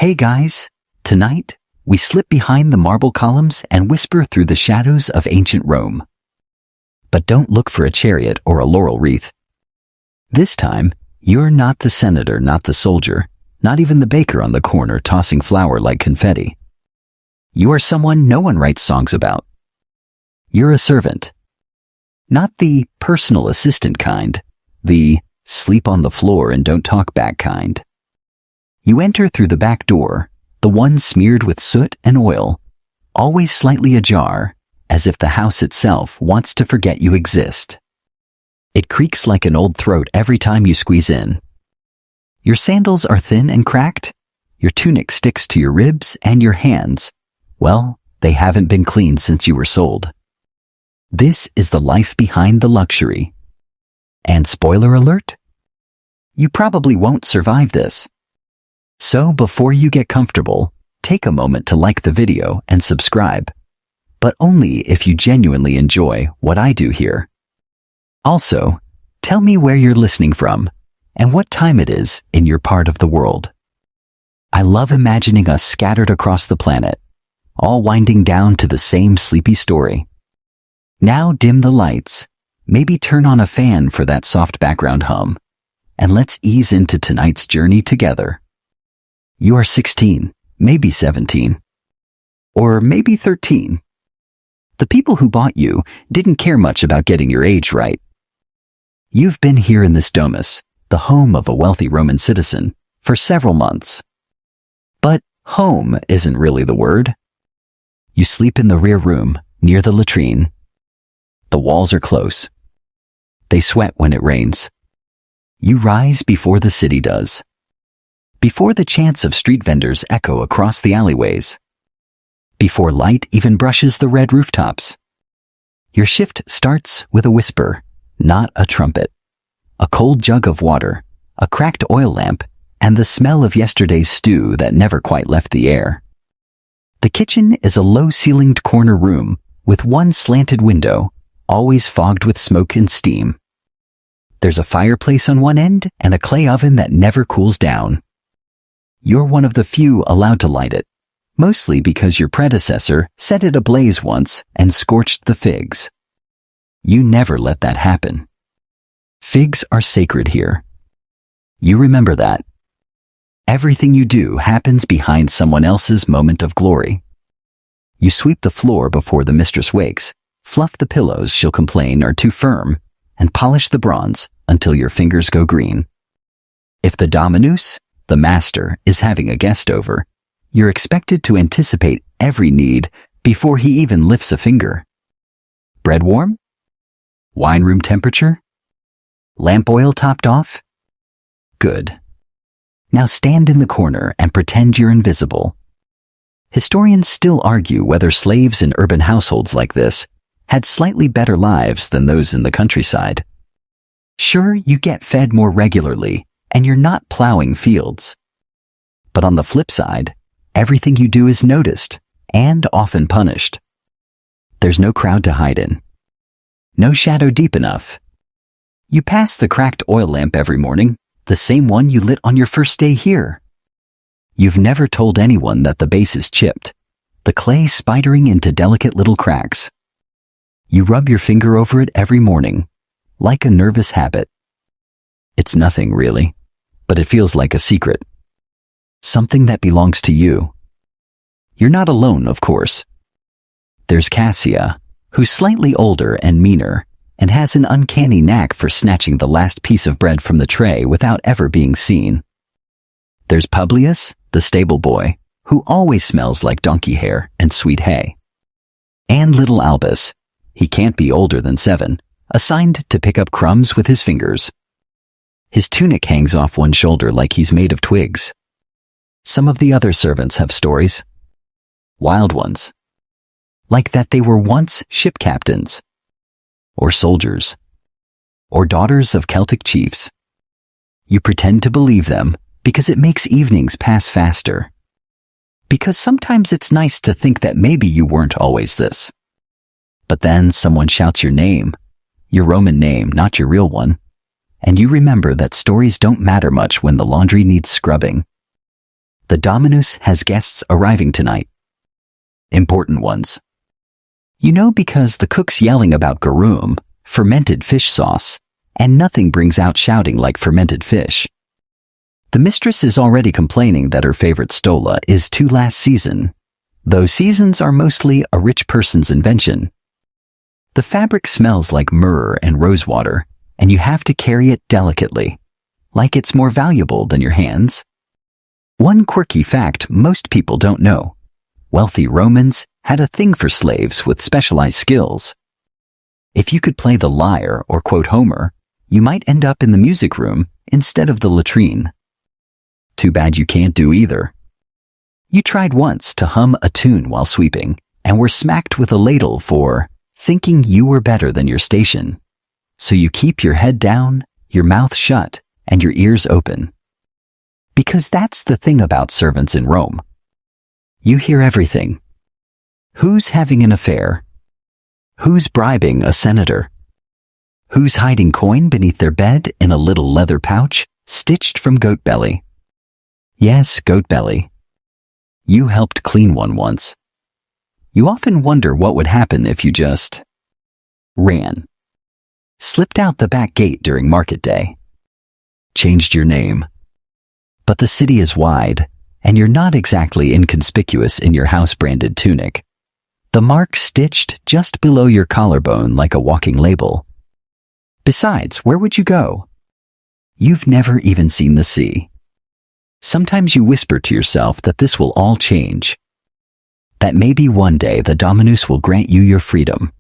Hey guys, tonight we slip behind the marble columns and whisper through the shadows of ancient Rome. But don't look for a chariot or a laurel wreath. This time, you're not the senator, not the soldier, not even the baker on the corner tossing flour like confetti. You are someone no one writes songs about. You're a servant. Not the personal assistant kind, the sleep on the floor and don't talk back kind. You enter through the back door, the one smeared with soot and oil, always slightly ajar, as if the house itself wants to forget you exist. It creaks like an old throat every time you squeeze in. Your sandals are thin and cracked. Your tunic sticks to your ribs and your hands. Well, they haven't been cleaned since you were sold. This is the life behind the luxury. And spoiler alert, you probably won't survive this. So before you get comfortable, take a moment to like the video and subscribe, but only if you genuinely enjoy what I do here. Also, tell me where you're listening from and what time it is in your part of the world. I love imagining us scattered across the planet, all winding down to the same sleepy story. Now dim the lights, maybe turn on a fan for that soft background hum, and let's ease into tonight's journey together. You are 16, maybe 17, or maybe 13. The people who bought you didn't care much about getting your age right. You've been here in this domus, the home of a wealthy Roman citizen, for several months. But home isn't really the word. You sleep in the rear room, near the latrine. The walls are close. They sweat when it rains. You rise before the city does. Before the chants of street vendors echo across the alleyways. Before light even brushes the red rooftops. Your shift starts with a whisper, not a trumpet. A cold jug of water, a cracked oil lamp, and the smell of yesterday's stew that never quite left the air. The kitchen is a low-ceilinged corner room with one slanted window, always fogged with smoke and steam. There's a fireplace on one end and a clay oven that never cools down. You're one of the few allowed to light it, mostly because your predecessor set it ablaze once and scorched the figs. You never let that happen. Figs are sacred here. You remember that. Everything you do happens behind someone else's moment of glory. You sweep the floor before the mistress wakes, fluff the pillows she'll complain are too firm, and polish the bronze until your fingers go green. If the dominus, the master, is having a guest over, you're expected to anticipate every need before he even lifts a finger. Bread warm? Wine room temperature? Lamp oil topped off? Good. Now stand in the corner and pretend you're invisible. Historians still argue whether slaves in urban households like this had slightly better lives than those in the countryside. Sure, you get fed more regularly, and you're not plowing fields. But on the flip side, everything you do is noticed, and often punished. There's no crowd to hide in. No shadow deep enough. You pass the cracked oil lamp every morning, the same one you lit on your first day here. You've never told anyone that the base is chipped, the clay spidering into delicate little cracks. You rub your finger over it every morning, like a nervous habit. It's nothing, really, but it feels like a secret. Something that belongs to you. You're not alone, of course. There's Cassia, who's slightly older and meaner, and has an uncanny knack for snatching the last piece of bread from the tray without ever being seen. There's Publius, the stable boy, who always smells like donkey hair and sweet hay. And little Albus, he can't be older than 7, assigned to pick up crumbs with his fingers. His tunic hangs off one shoulder like he's made of twigs. Some of the other servants have stories. Wild ones. Like that they were once ship captains. Or soldiers. Or daughters of Celtic chiefs. You pretend to believe them because it makes evenings pass faster. Because sometimes it's nice to think that maybe you weren't always this. But then someone shouts your name, your Roman name, not your real one, and you remember that stories don't matter much when the laundry needs scrubbing. The Dominus has guests arriving tonight. Important ones. You know, because the cook's yelling about garum, fermented fish sauce, and nothing brings out shouting like fermented fish. The mistress is already complaining that her favorite stola is too last season, though seasons are mostly a rich person's invention. The fabric smells like myrrh and rosewater, and you have to carry it delicately, like it's more valuable than your hands. One quirky fact most people don't know: wealthy Romans had a thing for slaves with specialized skills. If you could play the lyre or quote Homer, you might end up in the music room instead of the latrine. Too bad you can't do either. You tried once to hum a tune while sweeping and were smacked with a ladle for thinking you were better than your station. So you keep your head down, your mouth shut, and your ears open. Because that's the thing about servants in Rome. You hear everything. Who's having an affair? Who's bribing a senator? Who's hiding coin beneath their bed in a little leather pouch stitched from goat belly? Yes, goat belly. You helped clean one once. You often wonder what would happen if you just ran. Slipped out the back gate during market day. Changed your name. But the city is wide, and you're not exactly inconspicuous in your house-branded tunic. The mark stitched just below your collarbone like a walking label. Besides, where would you go? You've never even seen the sea. Sometimes you whisper to yourself that this will all change. That maybe one day the Dominus will grant you your freedom.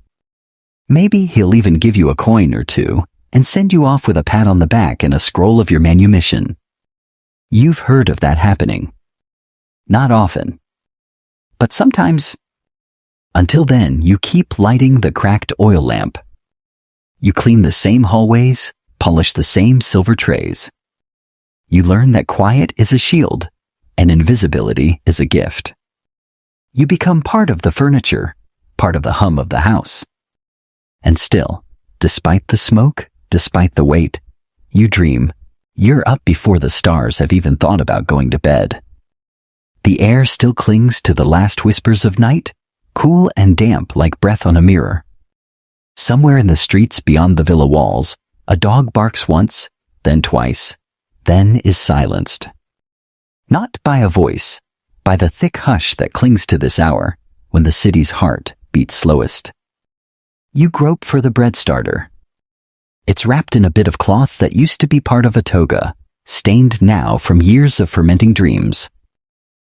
Maybe he'll even give you a coin or two and send you off with a pat on the back and a scroll of your manumission. You've heard of that happening. Not often. But sometimes. Until then, you keep lighting the cracked oil lamp. You clean the same hallways, polish the same silver trays. You learn that quiet is a shield, and invisibility is a gift. You become part of the furniture, part of the hum of the house. And still, despite the smoke, despite the weight, you dream. You're up before the stars have even thought about going to bed. The air still clings to the last whispers of night, cool and damp like breath on a mirror. Somewhere in the streets beyond the villa walls, a dog barks once, then twice, then is silenced. Not by a voice, by the thick hush that clings to this hour, when the city's heart beats slowest. You grope for the bread starter. It's wrapped in a bit of cloth that used to be part of a toga, stained now from years of fermenting dreams.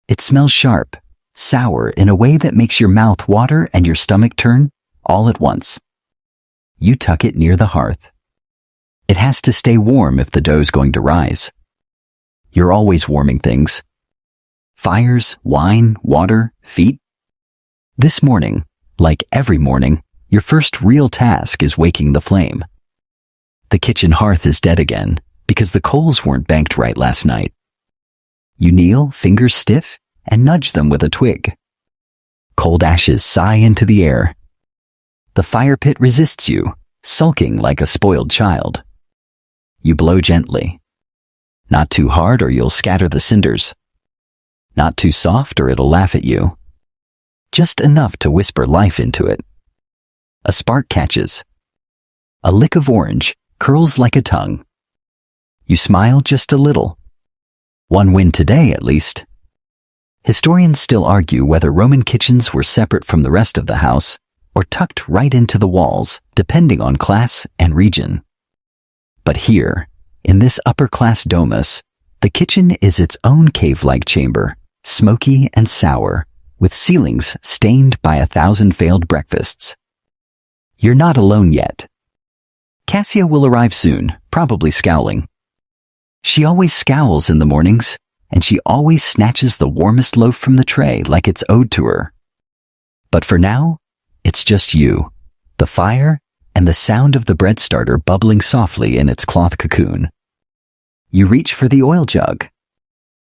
It smells sharp, sour in a way that makes your mouth water and your stomach turn all at once. You tuck it near the hearth. It has to stay warm if the dough's going to rise. You're always warming things. Fires, wine, water, feet. This morning, like every morning, your first real task is waking the flame. The kitchen hearth is dead again because the coals weren't banked right last night. You kneel, fingers stiff, and nudge them with a twig. Cold ashes sigh into the air. The fire pit resists you, sulking like a spoiled child. You blow gently. Not too hard or you'll scatter the cinders. Not too soft or it'll laugh at you. Just enough to whisper life into it. A spark catches. A lick of orange curls like a tongue. You smile just a little. One win today, at least. Historians still argue whether Roman kitchens were separate from the rest of the house or tucked right into the walls, depending on class and region. But here, in this upper-class domus, the kitchen is its own cave-like chamber, smoky and sour, with ceilings stained by 1,000 failed breakfasts. You're not alone yet. Cassia will arrive soon, probably scowling. She always scowls in the mornings, and she always snatches the warmest loaf from the tray like it's owed to her. But for now, it's just you, the fire, and the sound of the bread starter bubbling softly in its cloth cocoon. You reach for the oil jug.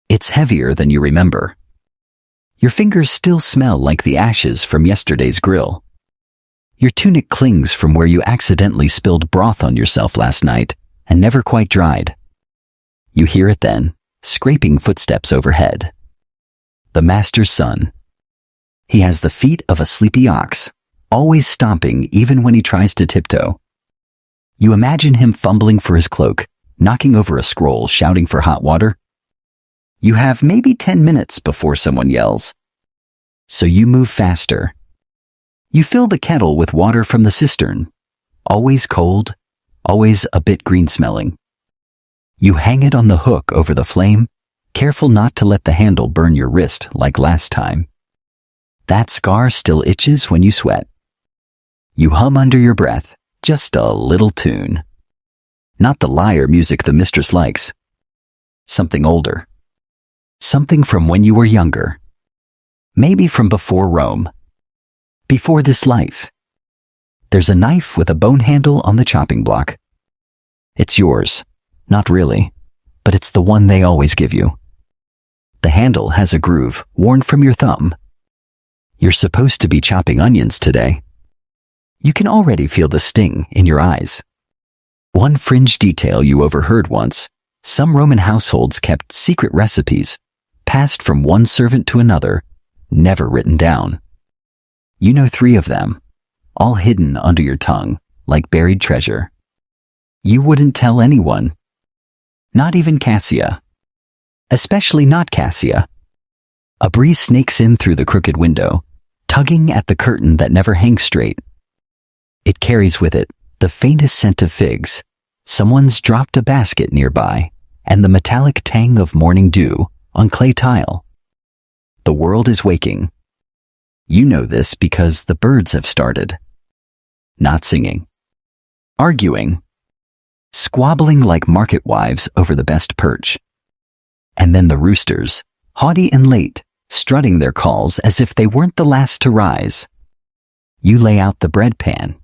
It's heavier than you remember. Your fingers still smell like the ashes from yesterday's grill. Your tunic clings from where you accidentally spilled broth on yourself last night and never quite dried. You hear it then, scraping footsteps overhead, the master's son. He has the feet of a sleepy ox, always stomping even when he tries to tiptoe. You imagine him fumbling for his cloak, knocking over a scroll, shouting for hot water. You have maybe 10 minutes before someone yells. So you move faster. You fill the kettle with water from the cistern, always cold, always a bit green-smelling. You hang it on the hook over the flame, careful not to let the handle burn your wrist like last time. That scar still itches when you sweat. You hum under your breath, just a little tune. Not the lyre music the mistress likes. Something older. Something from when you were younger. Maybe from before Rome. Before this life. There's a knife with a bone handle on the chopping block. It's yours. Not really, but it's the one they always give you. The handle has a groove worn from your thumb. You're supposed to be chopping onions today. You can already feel the sting in your eyes. One fringe detail you overheard once: some Roman households kept secret recipes, passed from one servant to another, never written down. You know 3 of them, all hidden under your tongue, like buried treasure. You wouldn't tell anyone. Not even Cassia. Especially not Cassia. A breeze snakes in through the crooked window, tugging at the curtain that never hangs straight. It carries with it the faintest scent of figs. Someone's dropped a basket nearby, and the metallic tang of morning dew on clay tile. The world is waking. You know this because the birds have started. Not singing. Arguing. Squabbling like market wives over the best perch. And then the roosters, haughty and late, strutting their calls as if they weren't the last to rise. You lay out the bread pan.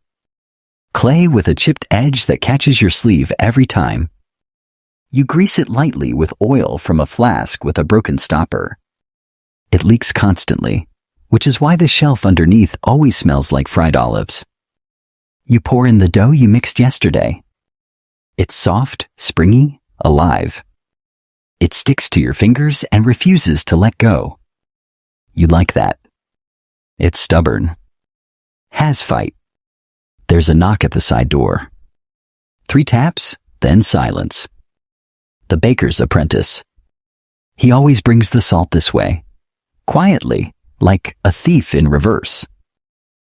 Clay with a chipped edge that catches your sleeve every time. You grease it lightly with oil from a flask with a broken stopper. It leaks constantly, which is why the shelf underneath always smells like fried olives. You pour in the dough you mixed yesterday. It's soft, springy, alive. It sticks to your fingers and refuses to let go. You like that. It's stubborn. Has fight. There's a knock at the side door. 3 taps, then silence. The baker's apprentice. He always brings the salt this way, quietly, like a thief in reverse.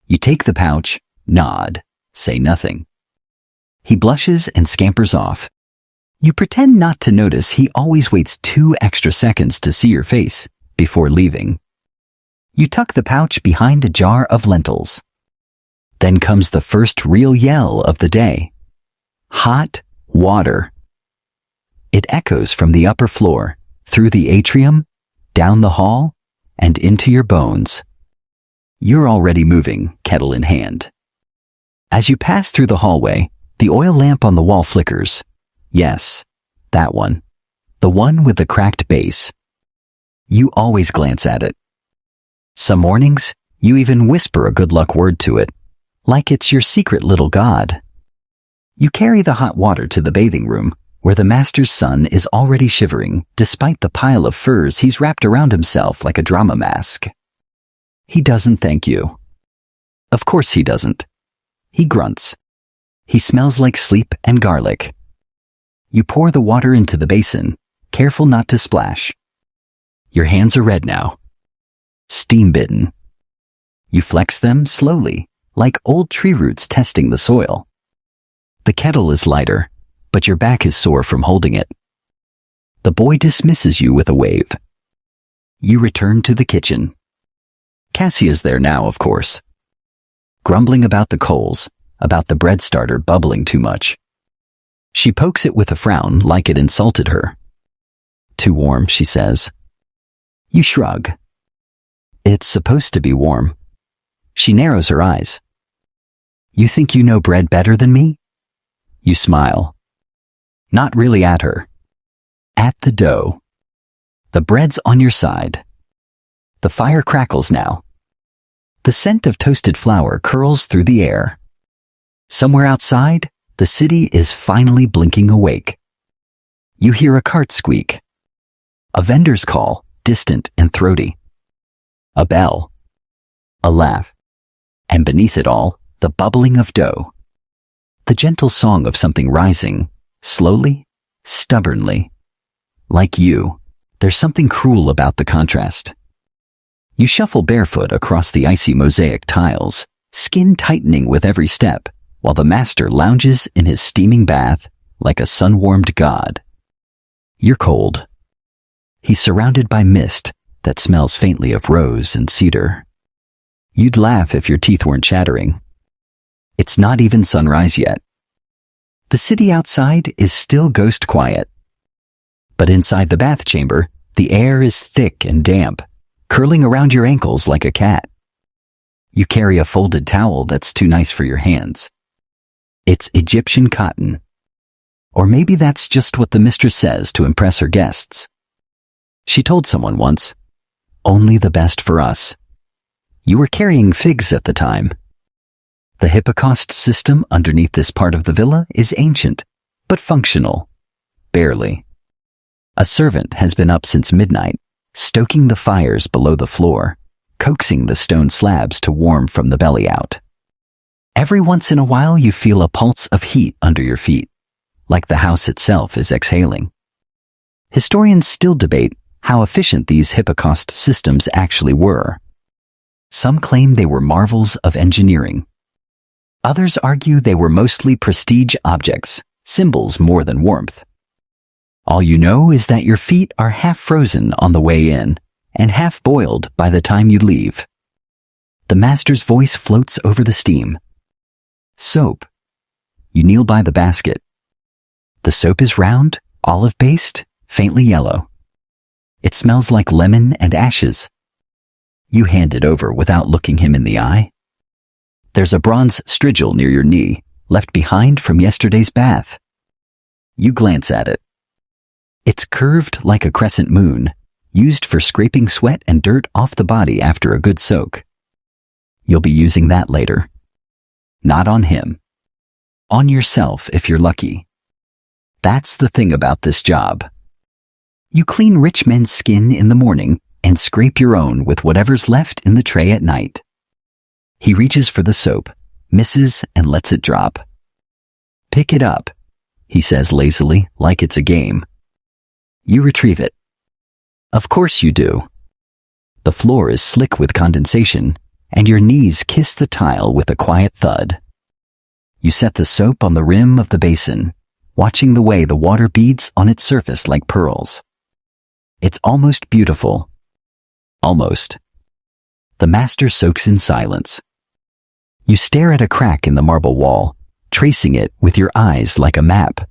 You take the pouch, nod, say nothing. He blushes and scampers off. You pretend not to notice he always waits 2 extra seconds to see your face before leaving. You tuck the pouch behind a jar of lentils. Then comes the first real yell of the day. Hot water. It echoes from the upper floor, through the atrium, down the hall, and into your bones. You're already moving, kettle in hand. As you pass through the hallway, the oil lamp on the wall flickers. Yes, that one. The one with the cracked base. You always glance at it. Some mornings, you even whisper a good luck word to it, like it's your secret little god. You carry the hot water to the bathing room, where the master's son is already shivering, despite the pile of furs he's wrapped around himself like a drama mask. He doesn't thank you. Of course he doesn't. He grunts. He smells like sleep and garlic. You pour the water into the basin, careful not to splash. Your hands are red now. Steam-bitten. You flex them slowly, like old tree roots testing the soil. The kettle is lighter, but your back is sore from holding it. The boy dismisses you with a wave. You return to the kitchen. Cassia's there now, of course. Grumbling about the coals, about the bread starter bubbling too much. She pokes it with a frown like it insulted her. Too warm, she says. You shrug. It's supposed to be warm. She narrows her eyes. You think you know bread better than me? You smile. Not really at her. At the dough. The bread's on your side. The fire crackles now. The scent of toasted flour curls through the air. Somewhere outside, the city is finally blinking awake. You hear a cart squeak. A vendor's call, distant and throaty. a bell, a laugh, and beneath it all, the bubbling of dough. The gentle song of something rising, slowly, stubbornly. Like you, there's something cruel about the contrast. You shuffle barefoot across the icy mosaic tiles, skin tightening with every step, while the master lounges in his steaming bath like a sun-warmed god. You're cold. He's surrounded by mist that smells faintly of rose and cedar. You'd laugh if your teeth weren't chattering. It's not even sunrise yet. The city outside is still ghost quiet. But inside the bath chamber, the air is thick and damp, curling around your ankles like a cat. You carry a folded towel that's too nice for your hands. It's Egyptian cotton. Or maybe that's just what the mistress says to impress her guests. She told someone once, "Only the best for us." You were carrying figs at the time. The Hippocaust system underneath this part of the villa is ancient, but functional. Barely. A servant has been up since midnight, stoking the fires below the floor, coaxing the stone slabs to warm from the belly out. Every once in a while you feel a pulse of heat under your feet, like the house itself is exhaling. Historians still debate how efficient these Hippocaust systems actually were. Some claim they were marvels of engineering. Others argue they were mostly prestige objects, symbols more than warmth. All you know is that your feet are half frozen on the way in and half boiled by the time you leave. The master's voice floats over the steam. Soap. You kneel by the basket. The soap is round, olive-based, faintly yellow. It smells like lemon and ashes. You hand it over without looking him in the eye. There's a bronze strigil near your knee, left behind from yesterday's bath. You glance at it. It's curved like a crescent moon, used for scraping sweat and dirt off the body after a good soak. You'll be using that later. Not on him. On yourself if you're lucky. That's the thing about this job. You clean rich men's skin in the morning and scrape your own with whatever's left in the tray at night. He reaches for the soap, misses, and lets it drop. "Pick it up," he says lazily, like it's a game. You retrieve it. Of course you do. The floor is slick with condensation, and your knees kiss the tile with a quiet thud. You set the soap on the rim of the basin, watching the way the water beads on its surface like pearls. It's almost beautiful. Almost. The master soaks in silence. You stare at a crack in the marble wall, tracing it with your eyes like a map.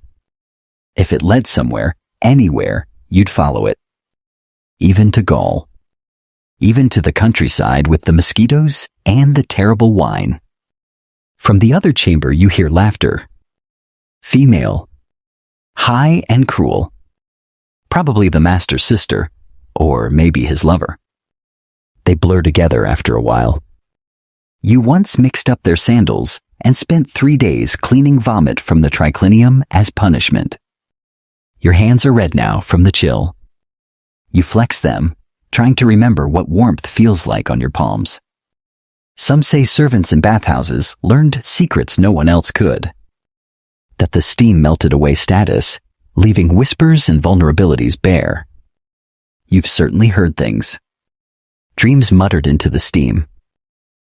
If it led somewhere, anywhere, you'd follow it. Even to Gaul. Even to the countryside with the mosquitoes and the terrible wine. From the other chamber you hear laughter. Female. High and cruel. Probably the master's sister, or maybe his lover. They blur together after a while. You once mixed up their sandals and spent 3 days cleaning vomit from the triclinium as punishment. Your hands are red now from the chill. You flex them, trying to remember what warmth feels like on your palms. Some say servants in bathhouses learned secrets no one else could. That the steam melted away status, leaving whispers and vulnerabilities bare. You've certainly heard things. Dreams muttered into the steam.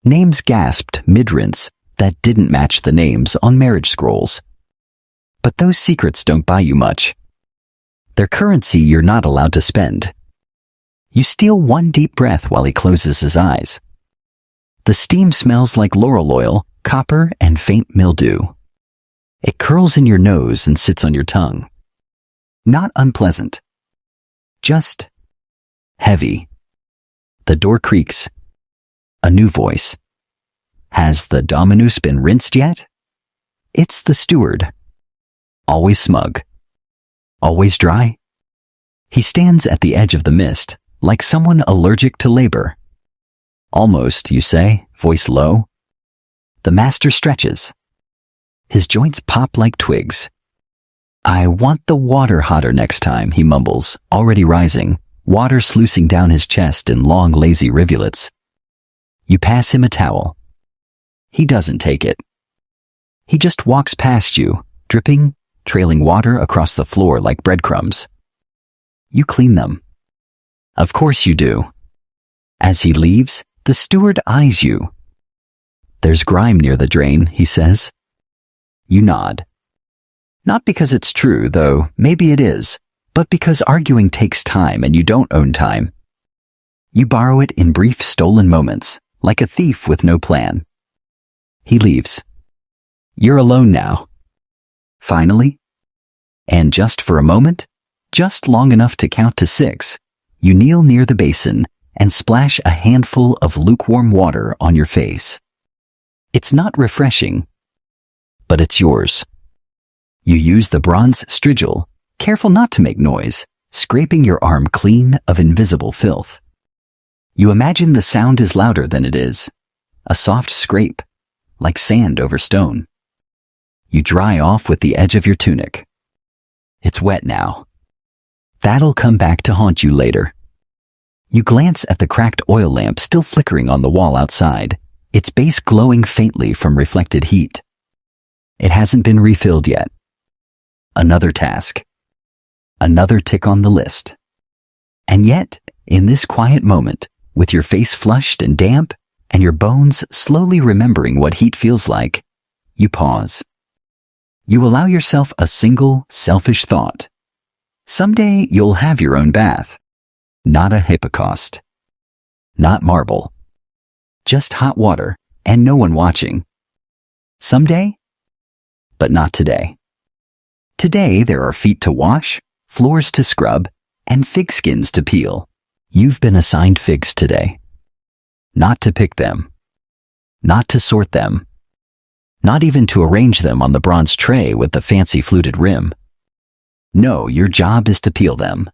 Names gasped mid-rinse that didn't match the names on marriage scrolls. But those secrets don't buy you much. They're currency you're not allowed to spend. You steal one deep breath while he closes his eyes. The steam smells like laurel oil, copper, and faint mildew. It curls in your nose and sits on your tongue. Not unpleasant. Just heavy. The door creaks. A new voice. Has the dominus been rinsed yet? It's the steward. Always smug. Always dry. He stands at the edge of the mist, like someone allergic to labor. Almost, you say, voice low. The master stretches. His joints pop like twigs. "I want the water hotter next time," he mumbles, already rising, water sluicing down his chest in long, lazy rivulets. You pass him a towel. He doesn't take it. He just walks past you, dripping, trailing water across the floor like breadcrumbs. You clean them. Of course you do. As he leaves, the steward eyes you. There's grime near the drain, he says. You nod. Not because it's true, though maybe it is, but because arguing takes time and you don't own time. You borrow it in brief stolen moments, like a thief with no plan. He leaves. You're alone now. Finally. And just for a moment, just long enough to count to 6, you kneel near the basin and splash a handful of lukewarm water on your face. It's not refreshing, but it's yours. You use the bronze strigil, careful not to make noise, scraping your arm clean of invisible filth. You imagine the sound is louder than it is, a soft scrape, like sand over stone. You dry off with the edge of your tunic. It's wet now. That'll come back to haunt you later. You glance at the cracked oil lamp still flickering on the wall outside, its base glowing faintly from reflected heat. It hasn't been refilled yet. Another task. Another tick on the list. And yet, in this quiet moment, with your face flushed and damp, and your bones slowly remembering what heat feels like, you pause. You allow yourself a single, selfish thought. Someday you'll have your own bath. Not a hippocaust. Not marble. Just hot water, and no one watching. Someday? But not today. Today there are feet to wash, floors to scrub, and fig skins to peel. You've been assigned figs today. Not to pick them. Not to sort them. Not even to arrange them on the bronze tray with the fancy fluted rim. No, your job is to peel them.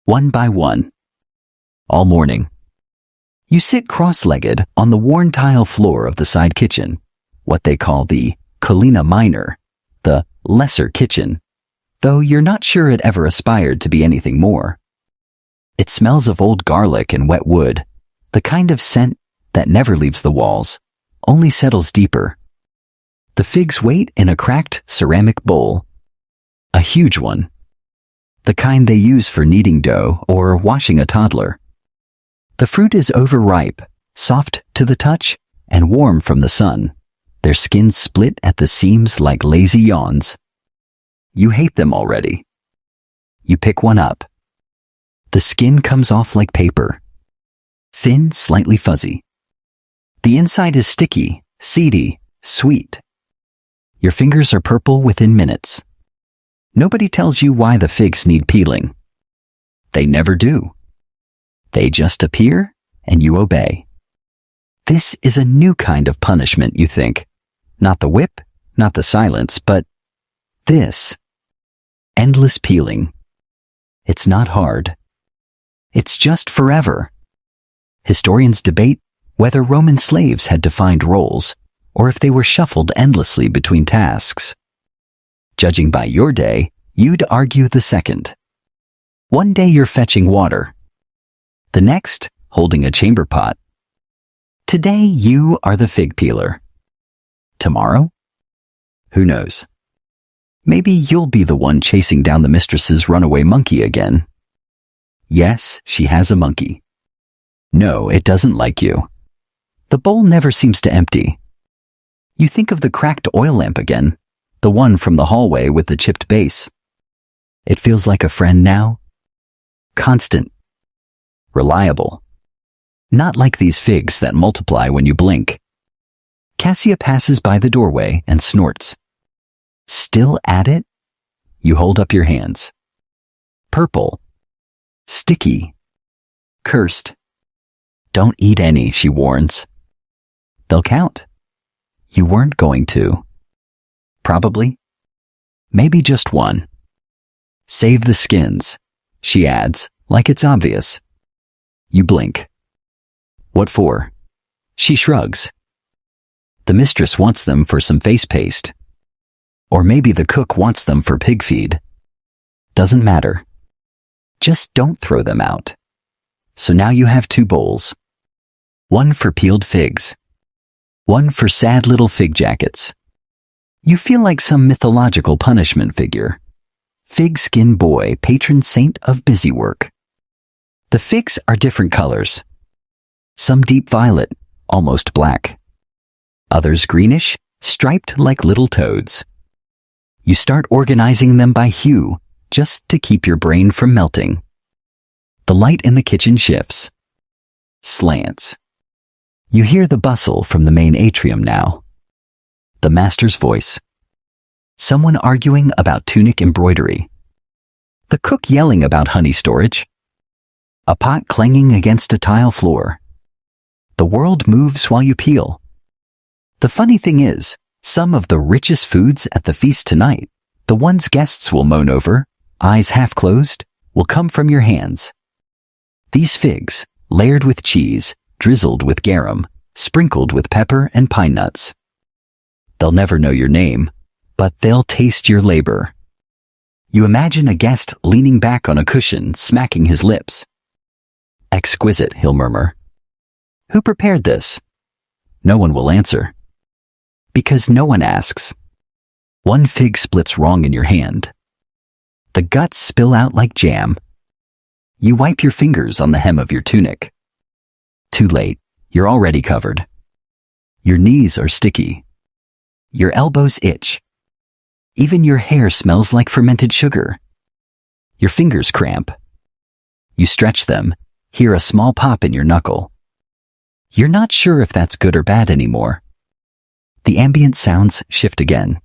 One by one. All morning. You sit cross-legged on the worn tile floor of the side kitchen, what they call the Colina Minor, the lesser kitchen, though you're not sure it ever aspired to be anything more. It smells of old garlic and wet wood, the kind of scent that never leaves the walls, only settles deeper. The figs wait in a cracked ceramic bowl. A huge one. The kind they use for kneading dough or washing a toddler. The fruit is overripe, soft to the touch, and warm from the sun, their skins split at the seams like lazy yawns. You hate them already. You pick one up. The skin comes off like paper. Thin, slightly fuzzy. The inside is sticky, seedy, sweet. Your fingers are purple within minutes. Nobody tells you why the figs need peeling. They never do. They just appear, and you obey. This is a new kind of punishment, you think. Not the whip, not the silence, but this. Endless peeling. It's not hard. It's just forever. Historians debate whether Roman slaves had defined roles, or if they were shuffled endlessly between tasks. Judging by your day, you'd argue the second. One day you're fetching water. The next, holding a chamber pot. Today you are the fig peeler. Tomorrow? Who knows? Maybe you'll be the one chasing down the mistress's runaway monkey again. Yes, she has a monkey. No, it doesn't like you. The bowl never seems to empty. You think of the cracked oil lamp again, the one from the hallway with the chipped base. It feels like a friend now. Constant. Reliable. Not like these figs that multiply when you blink. Cassia passes by the doorway and snorts. Still at it? You hold up your hands. Purple. Sticky. Cursed. Don't eat any, she warns. They'll count. You weren't going to. Probably. Maybe just one. Save the skins, she adds, like it's obvious. You blink. What for? She shrugs. The mistress wants them for some face paste. Or maybe the cook wants them for pig feed. Doesn't matter. Just don't throw them out. So now you have 2 bowls. One for peeled figs. One for sad little fig jackets. You feel like some mythological punishment figure. Fig skin boy, patron saint of busy work. The figs are different colors. Some deep violet, almost black. Others greenish, striped like little toads. You start organizing them by hue, just to keep your brain from melting. The light in the kitchen shifts. Slants. You hear the bustle from the main atrium now. The master's voice. Someone arguing about tunic embroidery. The cook yelling about honey storage. A pot clanging against a tile floor. The world moves while you peel. The funny thing is, some of the richest foods at the feast tonight, the ones guests will moan over, eyes half closed, will come from your hands. These figs, layered with cheese, drizzled with garum, sprinkled with pepper and pine nuts. They'll never know your name, but they'll taste your labor. You imagine a guest leaning back on a cushion, smacking his lips. Exquisite, he'll murmur. Who prepared this? No one will answer. Because no one asks. One fig splits wrong in your hand. The guts spill out like jam. You wipe your fingers on the hem of your tunic. Too late, you're already covered. Your knees are sticky. Your elbows itch. Even your hair smells like fermented sugar. Your fingers cramp. You stretch them, hear a small pop in your knuckle. You're not sure if that's good or bad anymore. The ambient sounds shift again.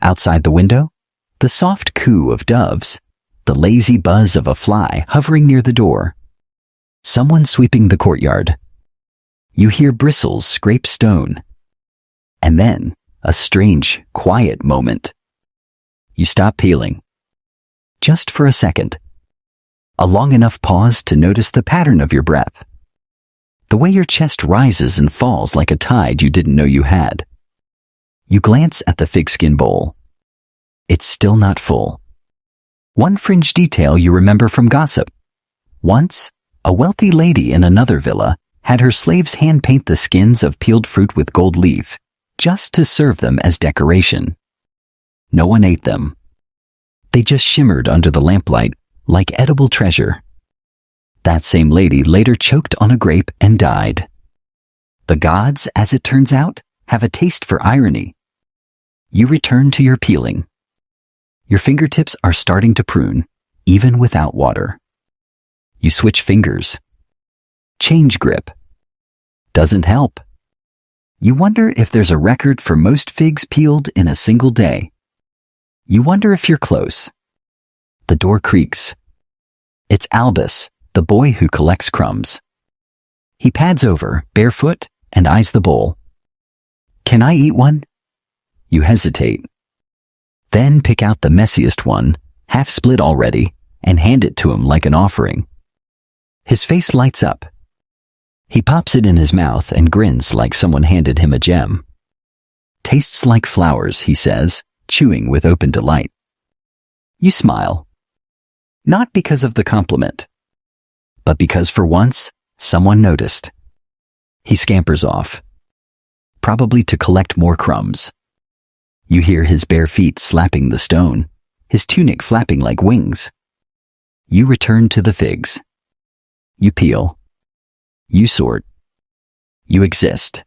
Outside the window, the soft coo of doves, the lazy buzz of a fly hovering near the door. Someone sweeping the courtyard. You hear bristles scrape stone. And then, a strange, quiet moment. You stop peeling. Just for a second. A long enough pause to notice the pattern of your breath. The way your chest rises and falls like a tide you didn't know you had. You glance at the figskin bowl. It's still not full. One fringe detail you remember from gossip. Once, a wealthy lady in another villa had her slaves hand paint the skins of peeled fruit with gold leaf, just to serve them as decoration. No one ate them. They just shimmered under the lamplight like edible treasure. That same lady later choked on a grape and died. The gods, as it turns out, have a taste for irony. You return to your peeling. Your fingertips are starting to prune, even without water. You switch fingers. Change grip. Doesn't help. You wonder if there's a record for most figs peeled in a single day. You wonder if you're close. The door creaks. It's Albus, the boy who collects crumbs. He pads over, barefoot, and eyes the bowl. Can I eat one? You hesitate. Then pick out the messiest one, half split already, and hand it to him like an offering. His face lights up. He pops it in his mouth and grins like someone handed him a gem. Tastes like flowers, he says, chewing with open delight. You smile. Not because of the compliment, but because for once, someone noticed. He scampers off, probably to collect more crumbs. You hear his bare feet slapping the stone, his tunic flapping like wings. You return to the figs. You peel. You sort. You exist.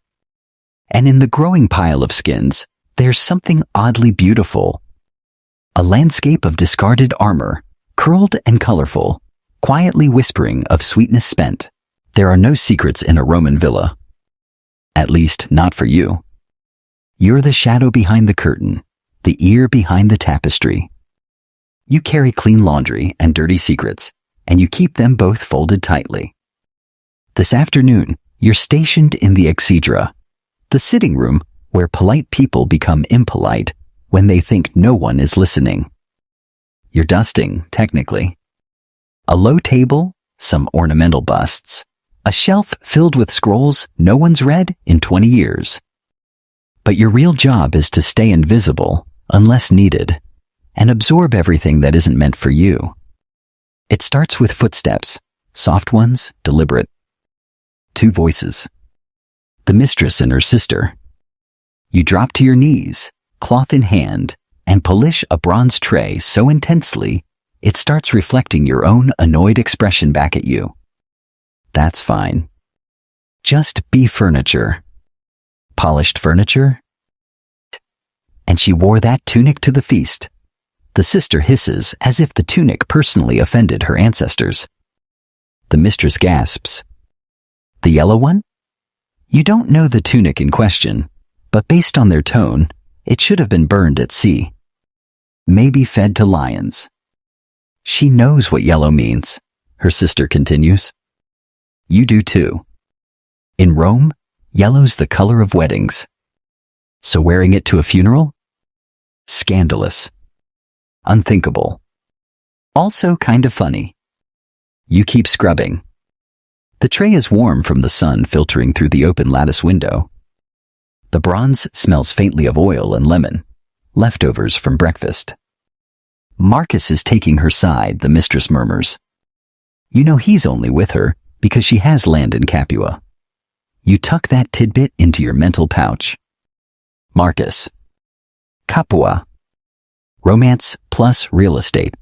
And in the growing pile of skins, there's something oddly beautiful. A landscape of discarded armor, curled and colorful, quietly whispering of sweetness spent. There are no secrets in a Roman villa. At least, not for you. You're the shadow behind the curtain, the ear behind the tapestry. You carry clean laundry and dirty secrets, and you keep them both folded tightly. This afternoon, you're stationed in the exedra, the sitting room where polite people become impolite when they think no one is listening. You're dusting, technically. A low table, some ornamental busts, a shelf filled with scrolls no one's read in 20 years. But your real job is to stay invisible, unless needed, and absorb everything that isn't meant for you. It starts with footsteps, soft ones, deliberate. 2 voices. The mistress and her sister. You drop to your knees, cloth in hand, and polish a bronze tray so intensely it starts reflecting your own annoyed expression back at you. That's fine. Just be furniture. Polished furniture? And she wore that tunic to the feast. The sister hisses as if the tunic personally offended her ancestors. The mistress gasps. The yellow one? You don't know the tunic in question, but based on their tone, it should have been burned at sea. Maybe fed to lions. She knows what yellow means, her sister continues. You do too. In Rome, yellow's the color of weddings. So wearing it to a funeral? Scandalous. Unthinkable. Also kind of funny. You keep scrubbing. The tray is warm from the sun filtering through the open lattice window. The bronze smells faintly of oil and lemon, leftovers from breakfast. Marcus is taking her side, the mistress murmurs. You know he's only with her because she has land in Capua. You tuck that tidbit into your mental pouch. Marcus. Capua. Romance plus real estate.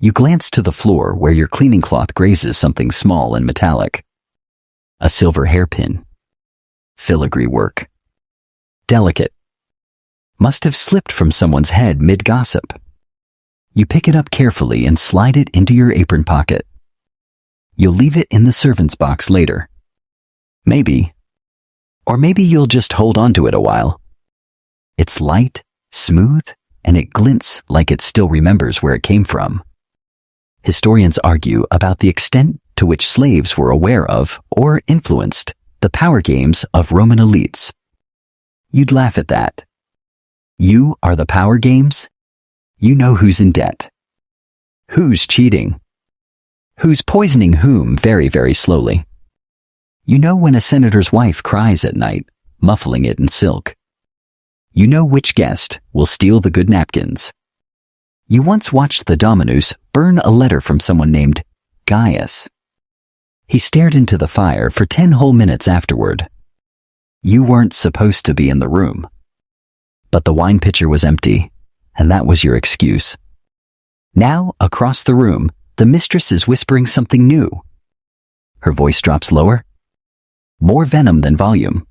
You glance to the floor where your cleaning cloth grazes something small and metallic. A silver hairpin. Filigree work. Delicate. Must have slipped from someone's head mid-gossip. You pick it up carefully and slide it into your apron pocket. You'll leave it in the servant's box later. Maybe. Or maybe you'll just hold on to it a while. It's light, smooth, and it glints like it still remembers where it came from. Historians argue about the extent to which slaves were aware of or influenced the power games of Roman elites. You'd laugh at that. You are the power games? You know who's in debt. Who's cheating. Who's poisoning whom very, very slowly. You know when a senator's wife cries at night, muffling it in silk. You know which guest will steal the good napkins. You once watched the Dominus burn a letter from someone named Gaius. He stared into the fire for 10 whole minutes afterward. You weren't supposed to be in the room. But the wine pitcher was empty, and that was your excuse. Now, across the room, the mistress is whispering something new. Her voice drops lower. More venom than volume.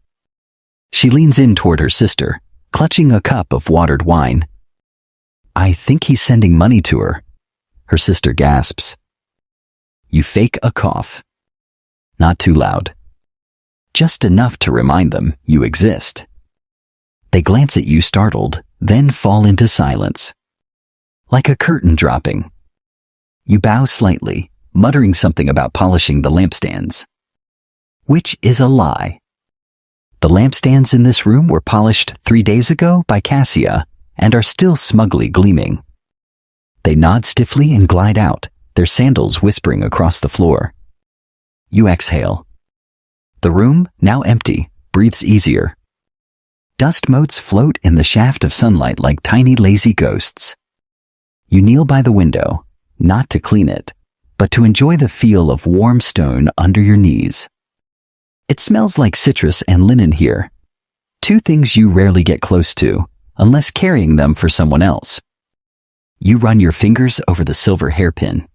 She leans in toward her sister, clutching a cup of watered wine. I think he's sending money to her. Her sister gasps. You fake a cough. Not too loud. Just enough to remind them you exist. They glance at you startled, then fall into silence. Like a curtain dropping. You bow slightly, muttering something about polishing the lampstands. Which is a lie. The lampstands in this room were polished 3 days ago by Cassia and are still smugly gleaming. They nod stiffly and glide out, their sandals whispering across the floor. You exhale. The room, now empty, breathes easier. Dust motes float in the shaft of sunlight like tiny lazy ghosts. You kneel by the window, not to clean it, but to enjoy the feel of warm stone under your knees. It smells like citrus and linen here. 2 things you rarely get close to, unless carrying them for someone else. You run your fingers over the silver hairpin.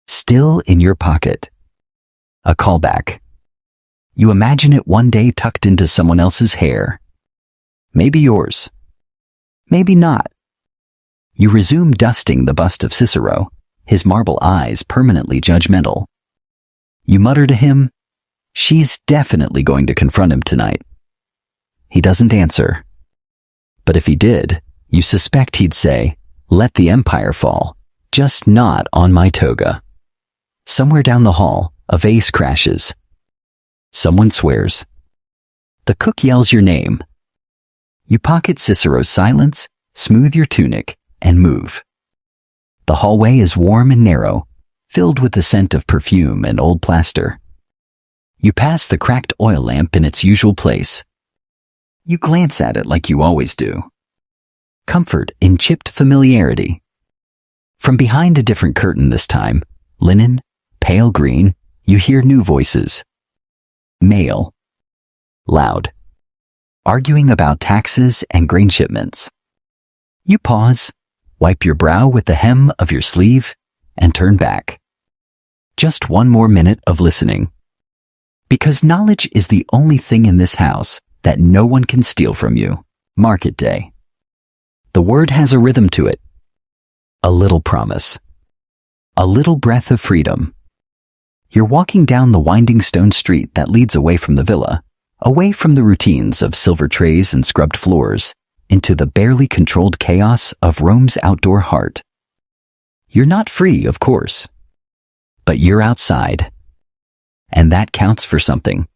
Still in your pocket. A callback. You imagine it one day tucked into someone else's hair. Maybe yours. Maybe not. You resume dusting the bust of Cicero, his marble eyes permanently judgmental. You mutter to him, she's definitely going to confront him tonight. He doesn't answer. But if he did, you suspect he'd say, let the empire fall, just not on my toga. Somewhere down the hall, a vase crashes. Someone swears. The cook yells your name. You pocket Cicero's silence, smooth your tunic, and move. The hallway is warm and narrow, filled with the scent of perfume and old plaster. You pass the cracked oil lamp in its usual place. You glance at it like you always do. Comfort in chipped familiarity. From behind a different curtain this time, linen, pale green, you hear new voices. Male. Loud. Arguing about taxes and grain shipments. You pause, wipe your brow with the hem of your sleeve, and turn back. Just one more minute of listening. Because knowledge is the only thing in this house that no one can steal from you. Market day. The word has a rhythm to it. A little promise. A little breath of freedom. You're walking down the winding stone street that leads away from the villa, away from the routines of silver trays and scrubbed floors, into the barely controlled chaos of Rome's outdoor heart. You're not free, of course, but you're outside. And that counts for something.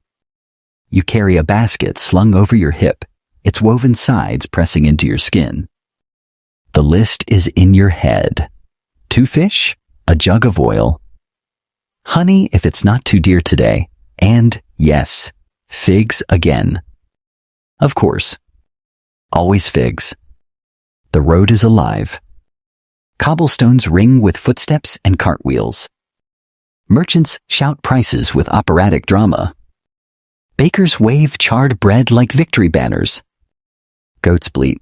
You carry a basket slung over your hip, its woven sides pressing into your skin. The list is in your head. 2 fish, a jug of oil, honey if it's not too dear today, and, yes, figs again. Of course. Always figs. The road is alive. Cobblestones ring with footsteps and cartwheels. Merchants shout prices with operatic drama. Bakers wave charred bread like victory banners. Goats bleat.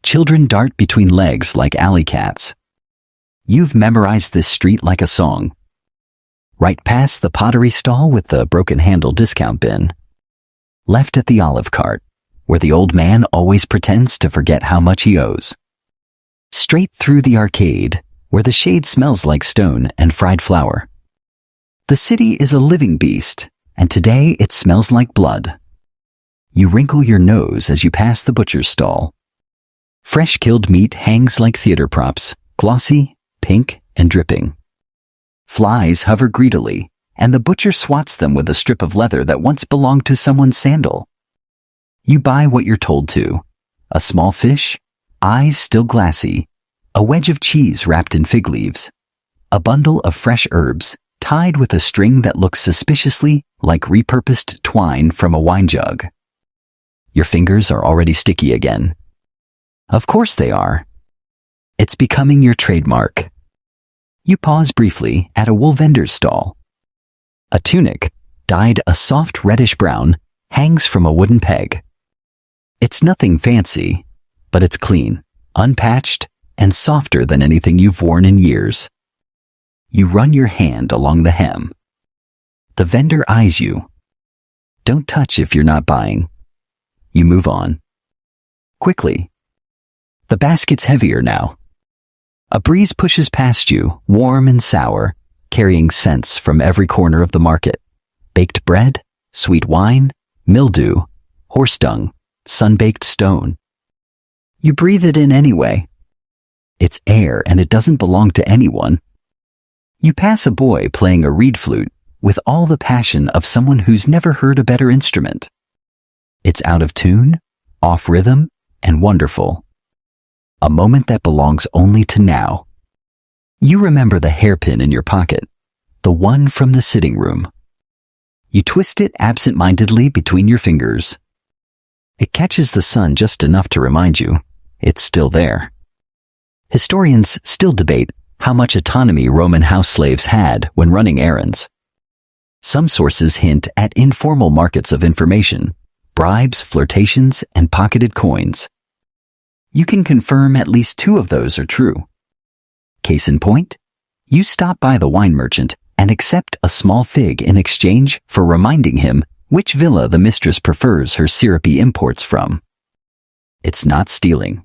Children dart between legs like alley cats. You've memorized this street like a song. Right past the pottery stall with the broken handle discount bin. Left at the olive cart, where the old man always pretends to forget how much he owes. Straight through the arcade, where the shade smells like stone and fried flour. The city is a living beast, and today it smells like blood. You wrinkle your nose as you pass the butcher's stall. Fresh killed meat hangs like theater props, glossy, pink, and dripping. Flies hover greedily, and the butcher swats them with a strip of leather that once belonged to someone's sandal. You buy what you're told to. A small fish, eyes still glassy, a wedge of cheese wrapped in fig leaves, a bundle of fresh herbs tied with a string that looks suspiciously like repurposed twine from a wine jug. Your fingers are already sticky again. Of course they are. It's becoming your trademark. You pause briefly at a wool vendor's stall. A tunic, dyed a soft reddish brown, hangs from a wooden peg. It's nothing fancy, but it's clean, unpatched, and softer than anything you've worn in years. You run your hand along the hem. The vendor eyes you. Don't touch if you're not buying. You move on. Quickly. The basket's heavier now. A breeze pushes past you, warm and sour, carrying scents from every corner of the market. Baked bread, sweet wine, mildew, horse dung, sun-baked stone. You breathe it in anyway. It's air and it doesn't belong to anyone. You pass a boy playing a reed flute with all the passion of someone who's never heard a better instrument. It's out of tune, off rhythm, and wonderful. A moment that belongs only to now. You remember the hairpin in your pocket, the one from the sitting room. You twist it absent-mindedly between your fingers. It catches the sun just enough to remind you it's still there. Historians still debate how much autonomy Roman house slaves had when running errands. Some sources hint at informal markets of information, bribes, flirtations, and pocketed coins. You can confirm at least 2 of those are true. Case in point, you stop by the wine merchant and accept a small fig in exchange for reminding him which villa the mistress prefers her syrupy imports from. It's not stealing.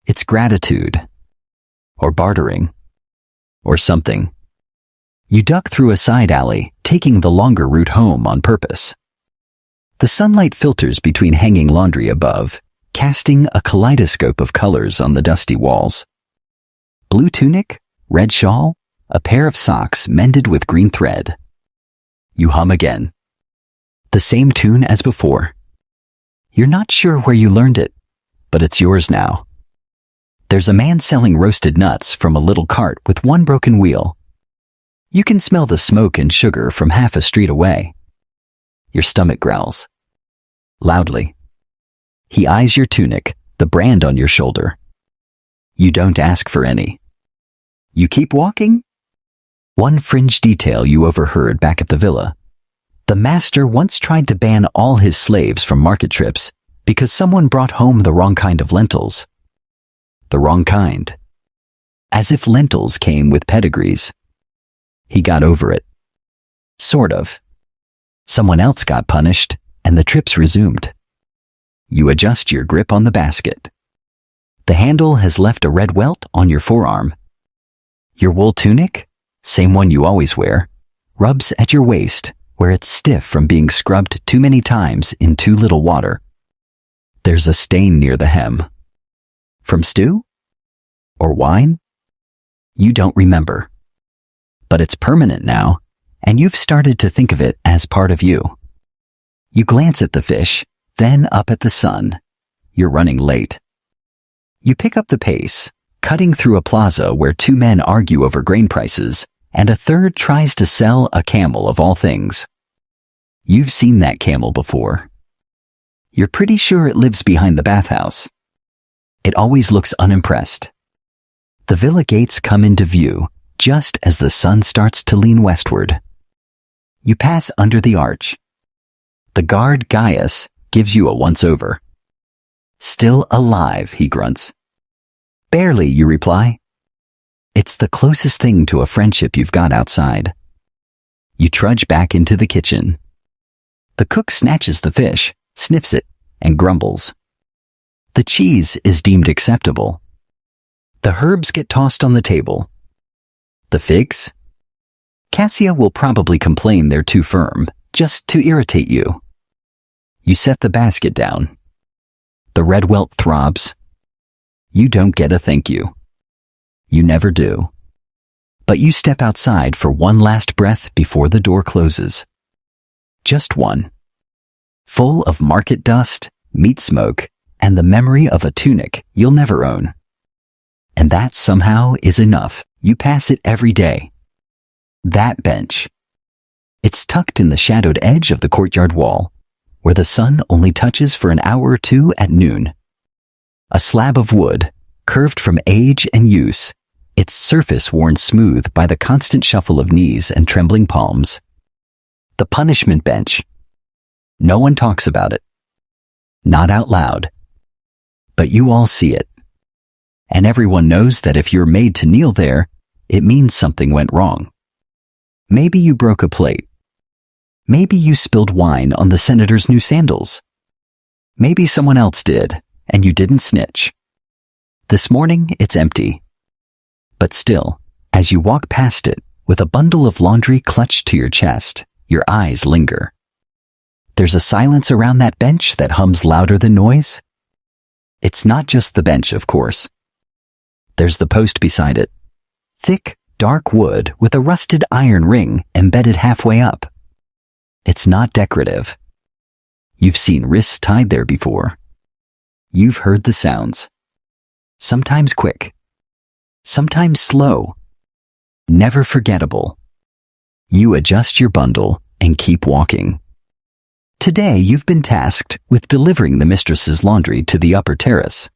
It's gratitude. Or bartering. Or something. You duck through a side alley, taking the longer route home on purpose. The sunlight filters between hanging laundry above, casting a kaleidoscope of colors on the dusty walls. Blue tunic, red shawl, a pair of socks mended with green thread. You hum again. The same tune as before. You're not sure where you learned it, but it's yours now. There's a man selling roasted nuts from a little cart with one broken wheel. You can smell the smoke and sugar from half a street away. Your stomach growls. Loudly. He eyes your tunic, the brand on your shoulder. You don't ask for any. You keep walking? One fringe detail you overheard back at the villa. The master once tried to ban all his slaves from market trips because someone brought home the wrong kind of lentils. The wrong kind. As if lentils came with pedigrees. He got over it. Sort of. Someone else got punished, and the trips resumed. You adjust your grip on the basket. The handle has left a red welt on your forearm. Your wool tunic, same one you always wear, rubs at your waist where it's stiff from being scrubbed too many times in too little water. There's a stain near the hem. From stew? Or wine? You don't remember. But it's permanent now, and you've started to think of it as part of you. You glance at the fish, then up at the sun. You're running late. You pick up the pace, cutting through a plaza where two men argue over grain prices, and a third tries to sell a camel of all things. You've seen that camel before. You're pretty sure it lives behind the bathhouse. It always looks unimpressed. The villa gates come into view just as the sun starts to lean westward. You pass under the arch. The guard Gaius gives you a once-over. Still alive, he grunts. Barely, you reply. It's the closest thing to a friendship you've got outside. You trudge back into the kitchen. The cook snatches the fish, sniffs it, and grumbles. The cheese is deemed acceptable. The herbs get tossed on the table. The figs? Cassia will probably complain they're too firm, just to irritate you. You set the basket down. The red welt throbs. You don't get a thank you. You never do. But you step outside for one last breath before the door closes. Just one. Full of market dust, meat smoke, and the memory of a tunic you'll never own. And that somehow is enough. You pass it every day. That bench. It's tucked in the shadowed edge of the courtyard wall, where the sun only touches for an hour or two at noon. A slab of wood, curved from age and use, its surface worn smooth by the constant shuffle of knees and trembling palms. The punishment bench. No one talks about it. Not out loud. But you all see it. And everyone knows that if you're made to kneel there, it means something went wrong. Maybe you broke a plate. Maybe you spilled wine on the senator's new sandals. Maybe someone else did, and you didn't snitch. This morning, it's empty. But still, as you walk past it, with a bundle of laundry clutched to your chest, your eyes linger. There's a silence around that bench that hums louder than noise. It's not just the bench, of course. There's the post beside it. Thick, dark wood with a rusted iron ring embedded halfway up. It's not decorative. You've seen wrists tied there before. You've heard the sounds. Sometimes quick. Sometimes slow. Never forgettable. You adjust your bundle and keep walking. Today you've been tasked with delivering the mistress's laundry to the upper terrace.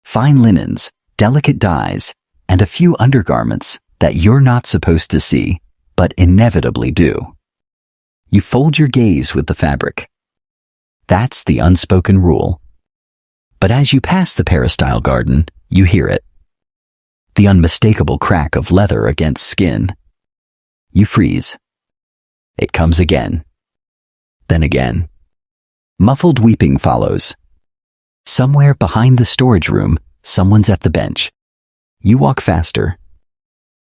Fine linens, delicate dyes, and a few undergarments that you're not supposed to see, but inevitably do. You fold your gaze with the fabric. That's the unspoken rule. But as you pass the peristyle garden, you hear it. The unmistakable crack of leather against skin. You freeze. It comes again. Then again. Muffled weeping follows. Somewhere behind the storage room, someone's at the bench. You walk faster.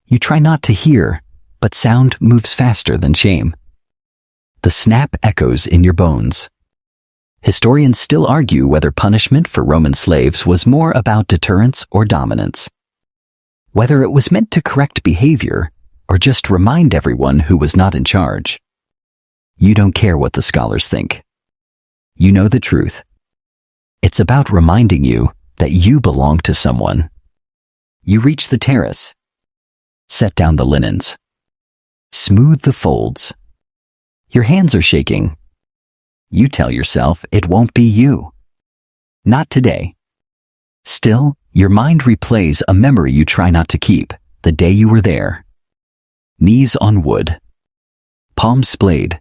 You try not to hear, but sound moves faster than shame. The snap echoes in your bones. Historians still argue whether punishment for Roman slaves was more about deterrence or dominance. Whether it was meant to correct behavior or just remind everyone who was not in charge. You don't care what the scholars think. You know the truth. It's about reminding you that you belong to someone. You reach the terrace. Set down the linens. Smooth the folds. Your hands are shaking. You tell yourself it won't be you. Not today. Still, your mind replays a memory you try not to keep, The day you were there. Knees on wood. Palms splayed.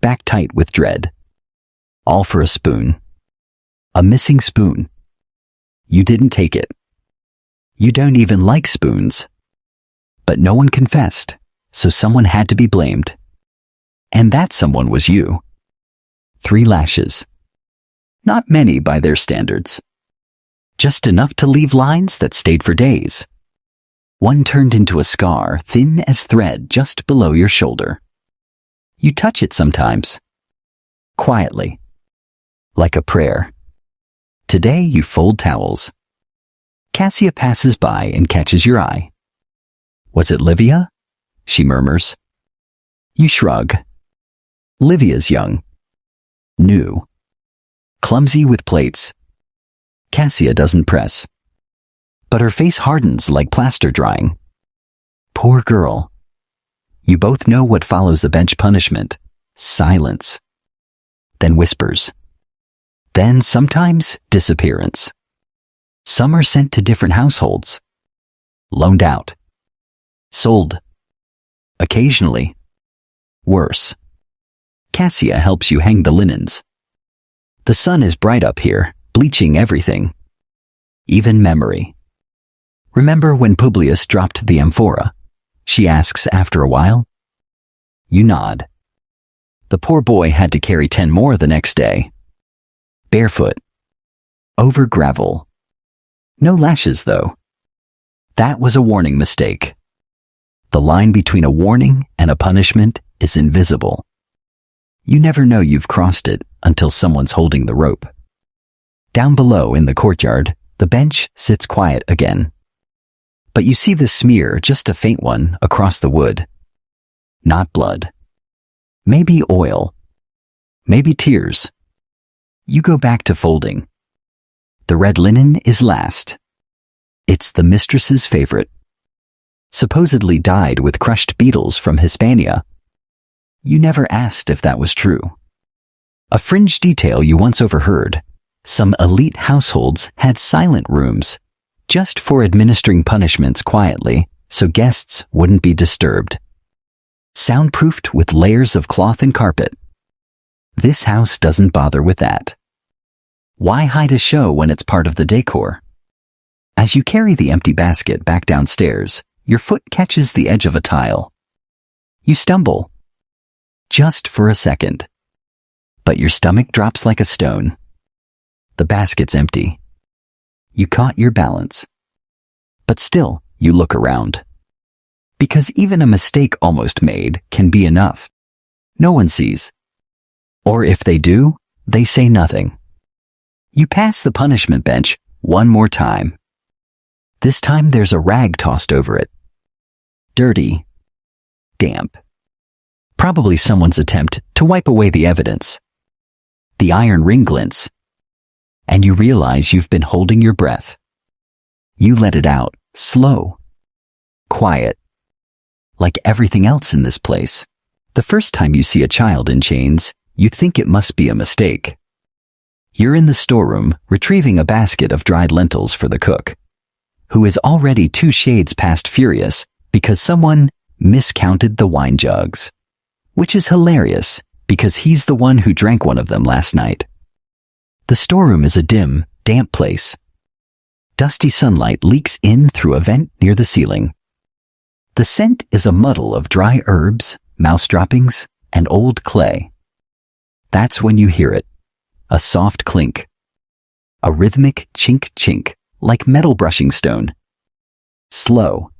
Back tight with dread. All for a spoon. A missing spoon. You didn't take it. You don't even like spoons. But no one confessed, so someone had to be blamed. And that someone was you. 3 lashes. Not many by their standards. Just enough to leave lines that stayed for days. One turned into a scar thin as thread just below your shoulder. You touch it sometimes. Quietly. Like a prayer. Today you fold towels. Cassia passes by and catches your eye. Was it Livia? She murmurs. You shrug. Livia's young. New. Clumsy with plates. Cassia doesn't press. But her face hardens like plaster drying. Poor girl. You both know what follows a bench punishment. Silence. Then whispers. Then sometimes disappearance. Some are sent to different households. Loaned out. Sold. Occasionally. Worse. Cassia helps you hang the linens. The sun is bright up here, bleaching everything. Even memory. Remember when Publius dropped the amphora? She asks after a while. You nod. The poor boy had to carry 10 more the next day. Barefoot. Over gravel. No lashes, though. That was a warning mistake. The line between a warning and a punishment is invisible. You never know you've crossed it until someone's holding the rope. Down below in the courtyard, the bench sits quiet again. But you see the smear, just a faint one, across the wood. Not blood. Maybe oil. Maybe tears. You go back to folding. The red linen is last. It's the mistress's favorite. Supposedly dyed with crushed beetles from Hispania. You never asked if that was true. A fringe detail you once overheard. Some elite households had silent rooms, just for administering punishments quietly, so guests wouldn't be disturbed. Soundproofed with layers of cloth and carpet. This house doesn't bother with that. Why hide a show when it's part of the decor? As you carry the empty basket back downstairs, your foot catches the edge of a tile. You stumble. Just for a second. But your stomach drops like a stone. The basket's empty. You caught your balance. But still, you look around. Because even a mistake almost made can be enough. No one sees. Or if they do, they say nothing. You pass the punishment bench one more time. This time there's a rag tossed over it. Dirty. Damp. Probably someone's attempt to wipe away the evidence. The iron ring glints. And you realize you've been holding your breath. You let it out, slow. Quiet. Like everything else in this place. The first time you see a child in chains, you think it must be a mistake. You're in the storeroom, retrieving a basket of dried lentils for the cook, who is already 2 shades past furious because someone miscounted the wine jugs. Which is hilarious, because he's the one who drank one of them last night. The storeroom is a dim, damp place. Dusty sunlight leaks in through a vent near the ceiling. The scent is a muddle of dry herbs, mouse droppings, and old clay. That's when you hear it. A soft clink. A rhythmic chink-chink, like metal brushing stone. Slow.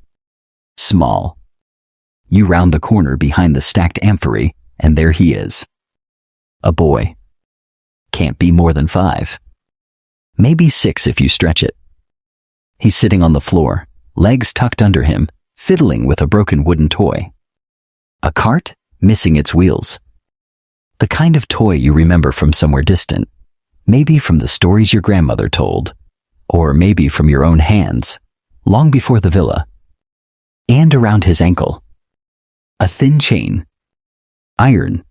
Small. You round the corner behind the stacked amphory, and there he is. A boy. Can't be more than 5. Maybe 6 if you stretch it. He's sitting on the floor, legs tucked under him, fiddling with a broken wooden toy. A cart, missing its wheels. The kind of toy you remember from somewhere distant, maybe from the stories your grandmother told, or maybe from your own hands, long before the villa. And around his ankle, a thin chain, iron,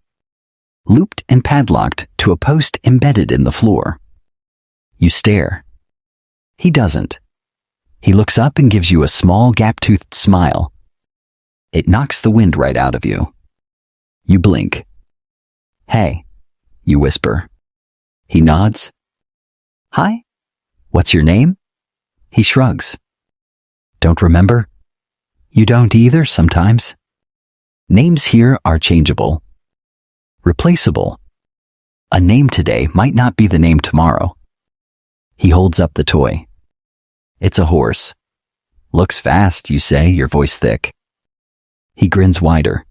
looped and padlocked to a post embedded in the floor. You stare. He doesn't. He looks up and gives you a small gap-toothed smile. It knocks the wind right out of you. You blink. "Hey," you whisper. He nods. "Hi? What's your name?" He shrugs. "Don't remember?" "You don't either sometimes." Names here are changeable. Replaceable. A name today might not be the name tomorrow. He holds up the toy. It's a horse. "Looks fast," you say, your voice thick. He grins wider.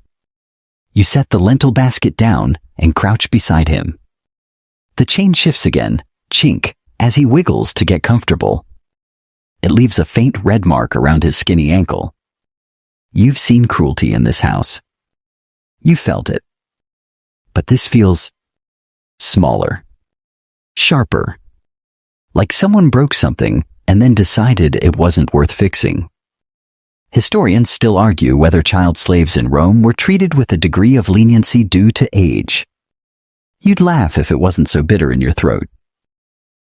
You set the lentil basket down and crouch beside him. The chain shifts again, chink, as he wiggles to get comfortable. It leaves a faint red mark around his skinny ankle. You've seen cruelty in this house. You felt it. But this feels smaller, sharper, like someone broke something and then decided it wasn't worth fixing. Historians still argue whether child slaves in Rome were treated with a degree of leniency due to age. You'd laugh if it wasn't so bitter in your throat.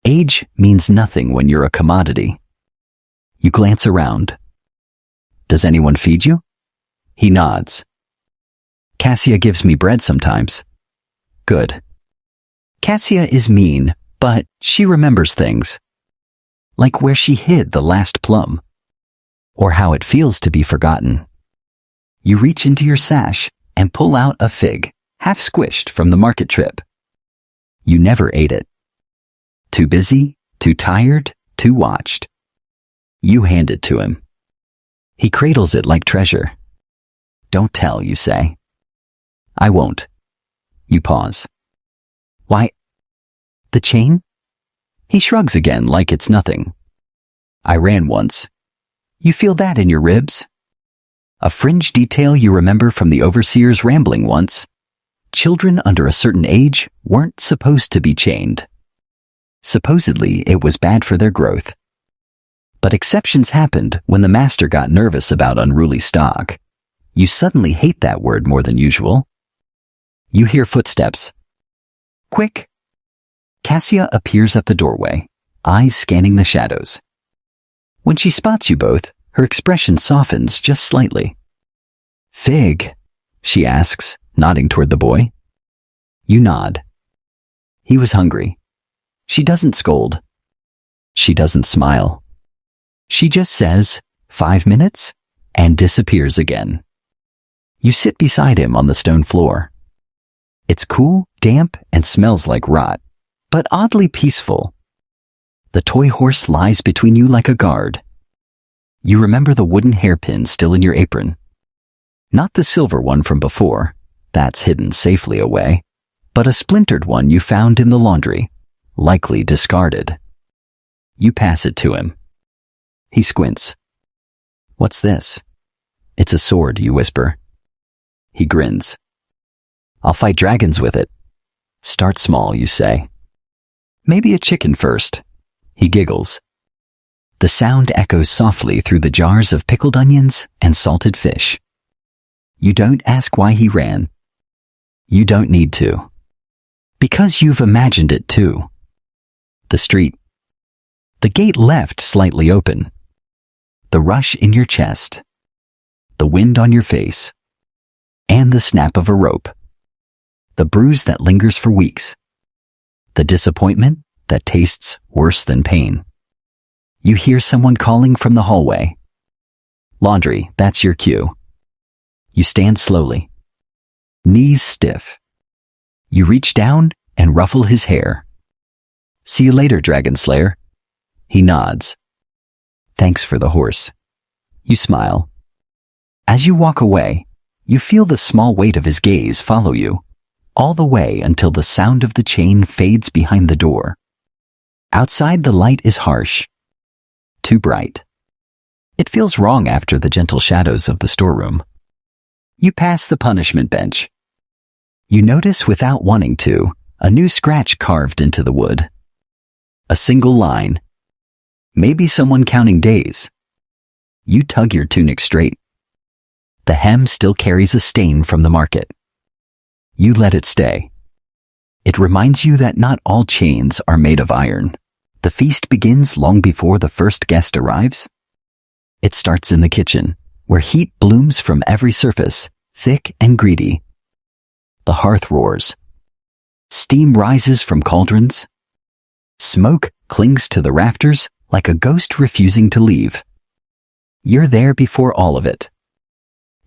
Age means nothing when you're a commodity. You glance around. Does anyone feed you? He nods. Cassia gives me bread sometimes. Good. Cassia is mean, but she remembers things. Like where she hid the last plum. Or how it feels to be forgotten. You reach into your sash and pull out a fig, half squished from the market trip. You never ate it. Too busy, too tired, too watched. You hand it to him. He cradles it like treasure. Don't tell, you say. I won't. You pause. Why? The chain? He shrugs again like it's nothing. I ran once. You feel that in your ribs? A fringe detail you remember from the overseer's rambling once. Children under a certain age weren't supposed to be chained. Supposedly, it was bad for their growth. But exceptions happened when the master got nervous about unruly stock. You suddenly hate that word more than usual. You hear footsteps. Quick! Cassia appears at the doorway, eyes scanning the shadows. When she spots you both, her expression softens just slightly. Fig, she asks, nodding toward the boy. You nod. He was hungry. She doesn't scold. She doesn't smile. She just says, 5 minutes, and disappears again. You sit beside him on the stone floor. It's cool, damp, and smells like rot, but oddly peaceful. The toy horse lies between you like a guard. You remember the wooden hairpin still in your apron. Not the silver one from before, that's hidden safely away, but a splintered one you found in the laundry, likely discarded. You pass it to him. He squints. What's this? It's a sword, you whisper. He grins. I'll fight dragons with it. Start small, you say. Maybe a chicken first. He giggles. The sound echoes softly through the jars of pickled onions and salted fish. You don't ask why he ran. You don't need to. Because you've imagined it too. The street. The gate left slightly open. The rush in your chest. The wind on your face. And the snap of a rope. The bruise that lingers for weeks. The disappointment that tastes worse than pain. You hear someone calling from the hallway. Laundry, that's your cue. You stand slowly. Knees stiff. You reach down and ruffle his hair. See you later, Dragon Slayer. He nods. Thanks for the horse. You smile. As you walk away, you feel the small weight of his gaze follow you, all the way until the sound of the chain fades behind the door. Outside, the light is harsh. Too bright. It feels wrong after the gentle shadows of the storeroom. You pass the punishment bench. You notice without wanting to, a new scratch carved into the wood. A single line. Maybe someone counting days. You tug your tunic straight. The hem still carries a stain from the market. You let it stay. It reminds you that not all chains are made of iron. The feast begins long before the first guest arrives. It starts in the kitchen, where heat blooms from every surface, thick and greedy. The hearth roars. Steam rises from cauldrons. Smoke clings to the rafters like a ghost refusing to leave. You're there before all of it.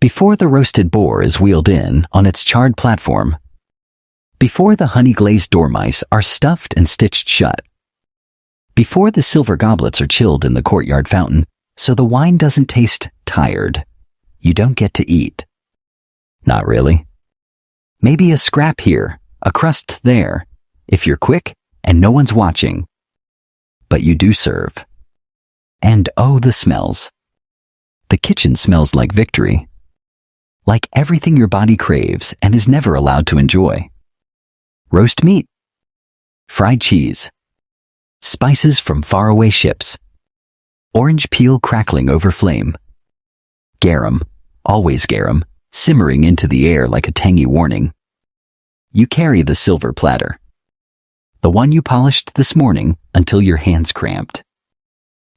Before the roasted boar is wheeled in on its charred platform. Before the honey-glazed dormice are stuffed and stitched shut. Before the silver goblets are chilled in the courtyard fountain, so the wine doesn't taste tired. You don't get to eat. Not really. Maybe a scrap here, a crust there, if you're quick and no one's watching. But you do serve. And oh, the smells. The kitchen smells like victory. Like everything your body craves and is never allowed to enjoy. Roast meat. Fried cheese. Spices from faraway ships. Orange peel crackling over flame. Garum, always garum, simmering into the air like a tangy warning. You carry the silver platter. The one you polished this morning until your hands cramped.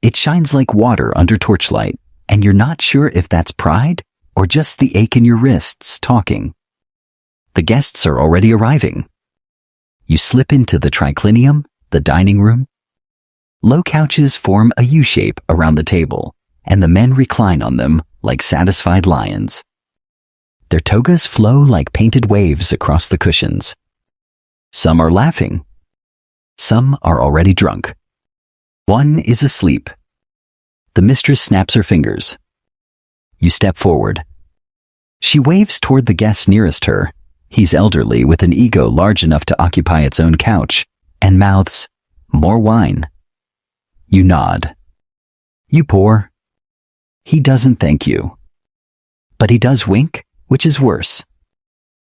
It shines like water under torchlight, and you're not sure if that's pride or just the ache in your wrists talking. The guests are already arriving. You slip into the triclinium, the dining room. Low couches form a U-shape around the table, and the men recline on them like satisfied lions. Their togas flow like painted waves across the cushions. Some are laughing. Some are already drunk. One is asleep. The mistress snaps her fingers. You step forward. She waves toward the guest nearest her. He's elderly with an ego large enough to occupy its own couch, and mouths, "More wine." You nod. You pour. He doesn't thank you. But he does wink, which is worse.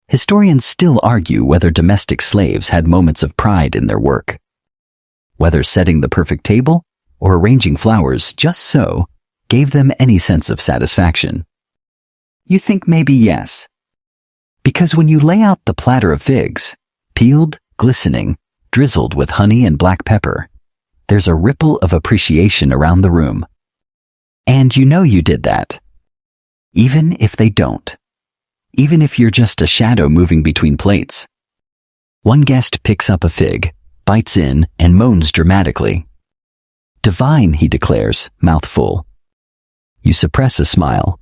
Historians still argue whether domestic slaves had moments of pride in their work. Whether setting the perfect table or arranging flowers just so gave them any sense of satisfaction. You think maybe yes. Because when you lay out the platter of figs, peeled, glistening, drizzled with honey and black pepper, there's a ripple of appreciation around the room. And you know you did that. Even if they don't. Even if you're just a shadow moving between plates. One guest picks up a fig, bites in, and moans dramatically. Divine, he declares, mouth full. You suppress a smile.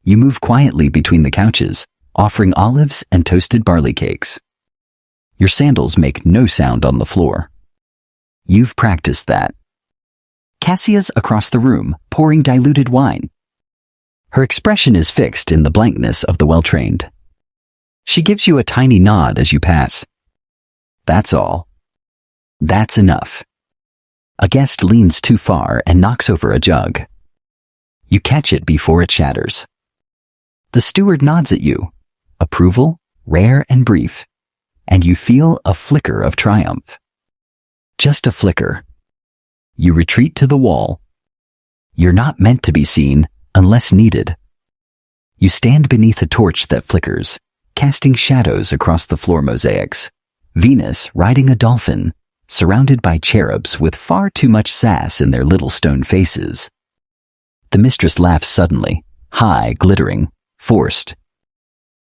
You move quietly between the couches, offering olives and toasted barley cakes. Your sandals make no sound on the floor. You've practiced that. Cassia's across the room, pouring diluted wine. Her expression is fixed in the blankness of the well-trained. She gives you a tiny nod as you pass. That's all. That's enough. A guest leans too far and knocks over a jug. You catch it before it shatters. The steward nods at you, approval, rare and brief, and you feel a flicker of triumph. Just a flicker. You retreat to the wall. You're not meant to be seen unless needed. You stand beneath a torch that flickers, casting shadows across the floor mosaics. Venus riding a dolphin, surrounded by cherubs with far too much sass in their little stone faces. The mistress laughs suddenly, high, glittering, forced.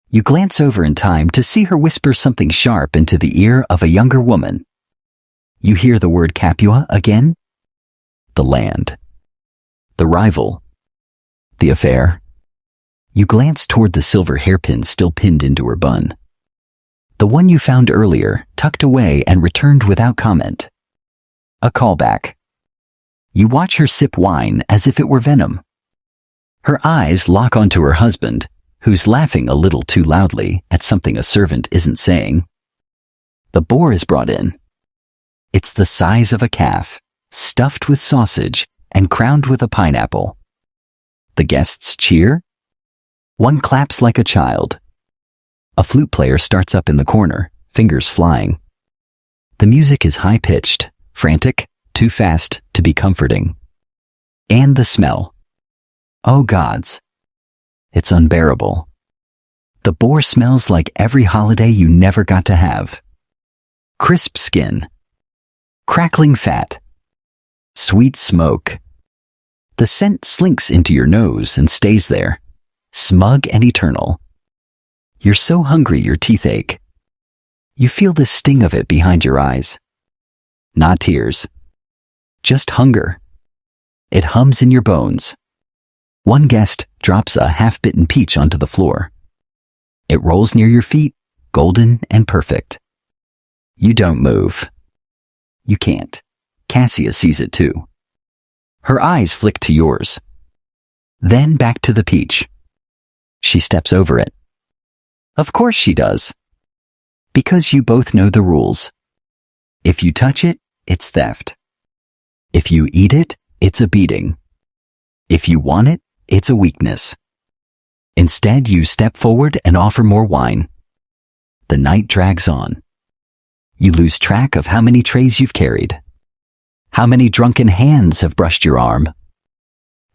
You glance over in time to see her whisper something sharp into the ear of a younger woman. You hear the word Capua again? The land. The rival. The affair. You glance toward the silver hairpin still pinned into her bun. The one you found earlier, tucked away and returned without comment. A callback. You watch her sip wine as if it were venom. Her eyes lock onto her husband, who's laughing a little too loudly at something a servant isn't saying. The boar is brought in. It's the size of a calf, stuffed with sausage and crowned with a pineapple. The guests cheer. One claps like a child. A flute player starts up in the corner, fingers flying. The music is high-pitched, frantic, too fast to be comforting. And the smell. Oh gods. It's unbearable. The boar smells like every holiday you never got to have. Crisp skin. Crackling fat. Sweet smoke. The scent slinks into your nose and stays there, smug and eternal. You're so hungry your teeth ache. You feel the sting of it behind your eyes. Not tears, just hunger. It hums in your bones. One guest drops a half-bitten peach onto the floor. It rolls near your feet, golden and perfect. You don't move. You can't. Cassia sees it too. Her eyes flick to yours. Then back to the peach. She steps over it. Of course she does. Because you both know the rules. If you touch it, it's theft. If you eat it, it's a beating. If you want it, it's a weakness. Instead, you step forward and offer more wine. The night drags on. You lose track of how many trays you've carried. How many drunken hands have brushed your arm.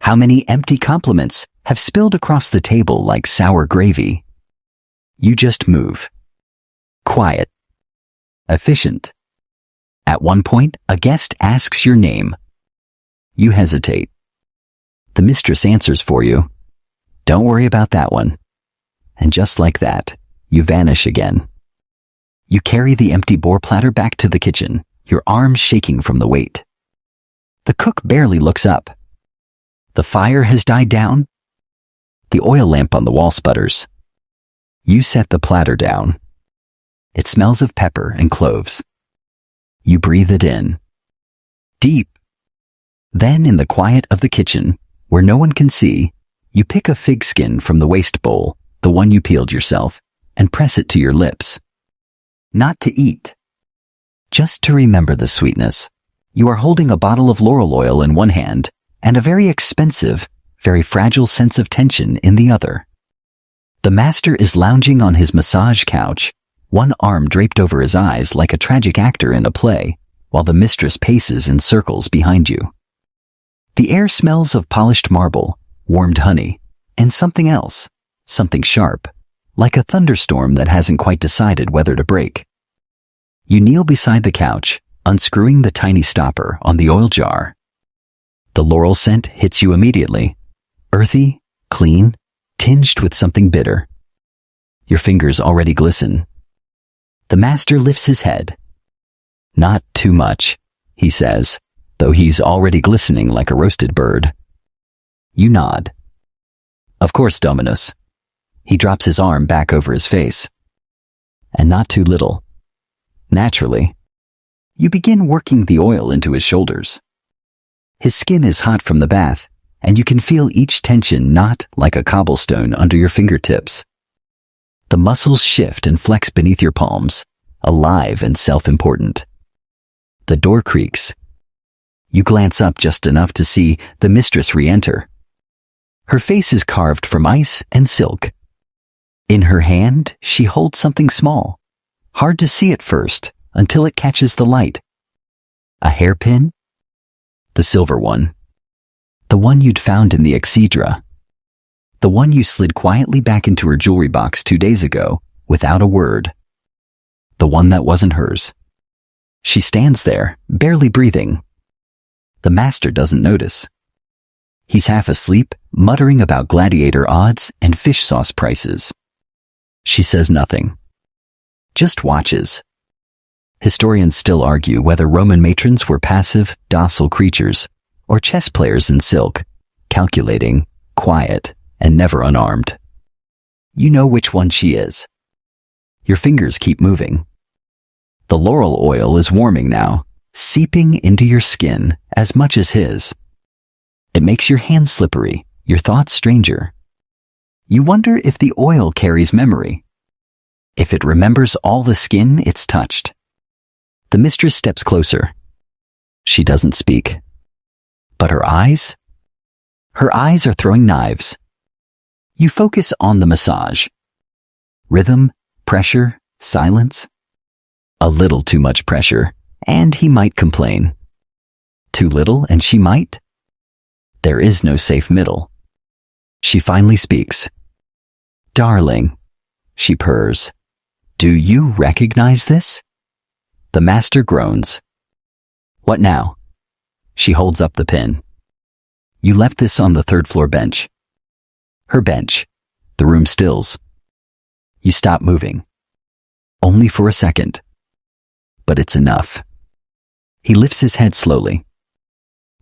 How many empty compliments have spilled across the table like sour gravy. You just move. Quiet. Efficient. At one point, a guest asks your name. You hesitate. The mistress answers for you. Don't worry about that one. And just like that, you vanish again. You carry the empty boar platter back to the kitchen, your arms shaking from the weight. The cook barely looks up. The fire has died down. The oil lamp on the wall sputters. You set the platter down. It smells of pepper and cloves. You breathe it in. Deep. Then in the quiet of the kitchen, where no one can see, you pick a fig skin from the waste bowl, the one you peeled yourself, and press it to your lips. Not to eat. Just to remember the sweetness. You are holding a bottle of laurel oil in one hand and a very expensive, very fragile sense of tension in the other. The master is lounging on his massage couch, one arm draped over his eyes like a tragic actor in a play, while the mistress paces in circles behind you. The air smells of polished marble, warmed honey, and something else, something sharp, like a thunderstorm that hasn't quite decided whether to break. You kneel beside the couch, unscrewing the tiny stopper on the oil jar. The laurel scent hits you immediately, earthy, clean, tinged with something bitter. Your fingers already glisten. The master lifts his head. Not too much, he says, though he's already glistening like a roasted bird. You nod. Of course, Dominus. He drops his arm back over his face. And not too little. Naturally. You begin working the oil into his shoulders. His skin is hot from the bath, and you can feel each tension knot like a cobblestone under your fingertips. The muscles shift and flex beneath your palms, alive and self-important. The door creaks. You glance up just enough to see the mistress re-enter. Her face is carved from ice and silk. In her hand, she holds something small, hard to see at first until it catches the light. A hairpin? The silver one. The one you'd found in the exedra. The one you slid quietly back into her jewelry box 2 days ago without a word. The one that wasn't hers. She stands there, barely breathing. The master doesn't notice. He's half asleep, muttering about gladiator odds and fish sauce prices. She says nothing. Just watches. Historians still argue whether Roman matrons were passive, docile creatures, or chess players in silk, calculating, quiet, and never unarmed. You know which one she is. Your fingers keep moving. The laurel oil is warming now, seeping into your skin as much as his. It makes your hands slippery, your thoughts stranger. You wonder if the oil carries memory, if it remembers all the skin it's touched. The mistress steps closer. She doesn't speak. But her eyes? Her eyes are throwing knives. You focus on the massage. Rhythm, pressure, silence. A little too much pressure, and he might complain. Too little, and she might. There is no safe middle. She finally speaks. Darling, she purrs. Do you recognize this? The master groans. What now? She holds up the pin. You left this on the third-floor bench. Her bench. The room stills. You stop moving. Only for a second. But it's enough. He lifts his head slowly.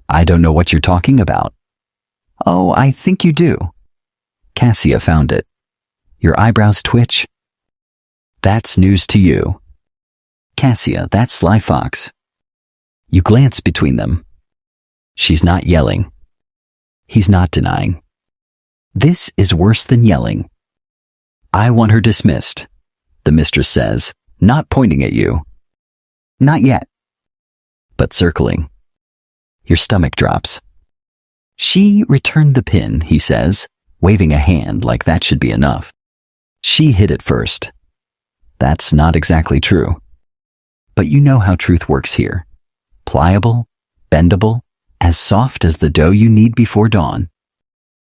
I don't know what you're talking about. Oh, I think you do. Cassia found it. Your eyebrows twitch. That's news to you. Cassia, that's Sly Fox. You glance between them. She's not yelling. He's not denying. This is worse than yelling. I want her dismissed, the mistress says, not pointing at you. Not yet. But circling. Your stomach drops. She returned the pin, he says, waving a hand like that should be enough. She hid it first. That's not exactly true. But you know how truth works here. Pliable, bendable, as soft as the dough you knead before dawn.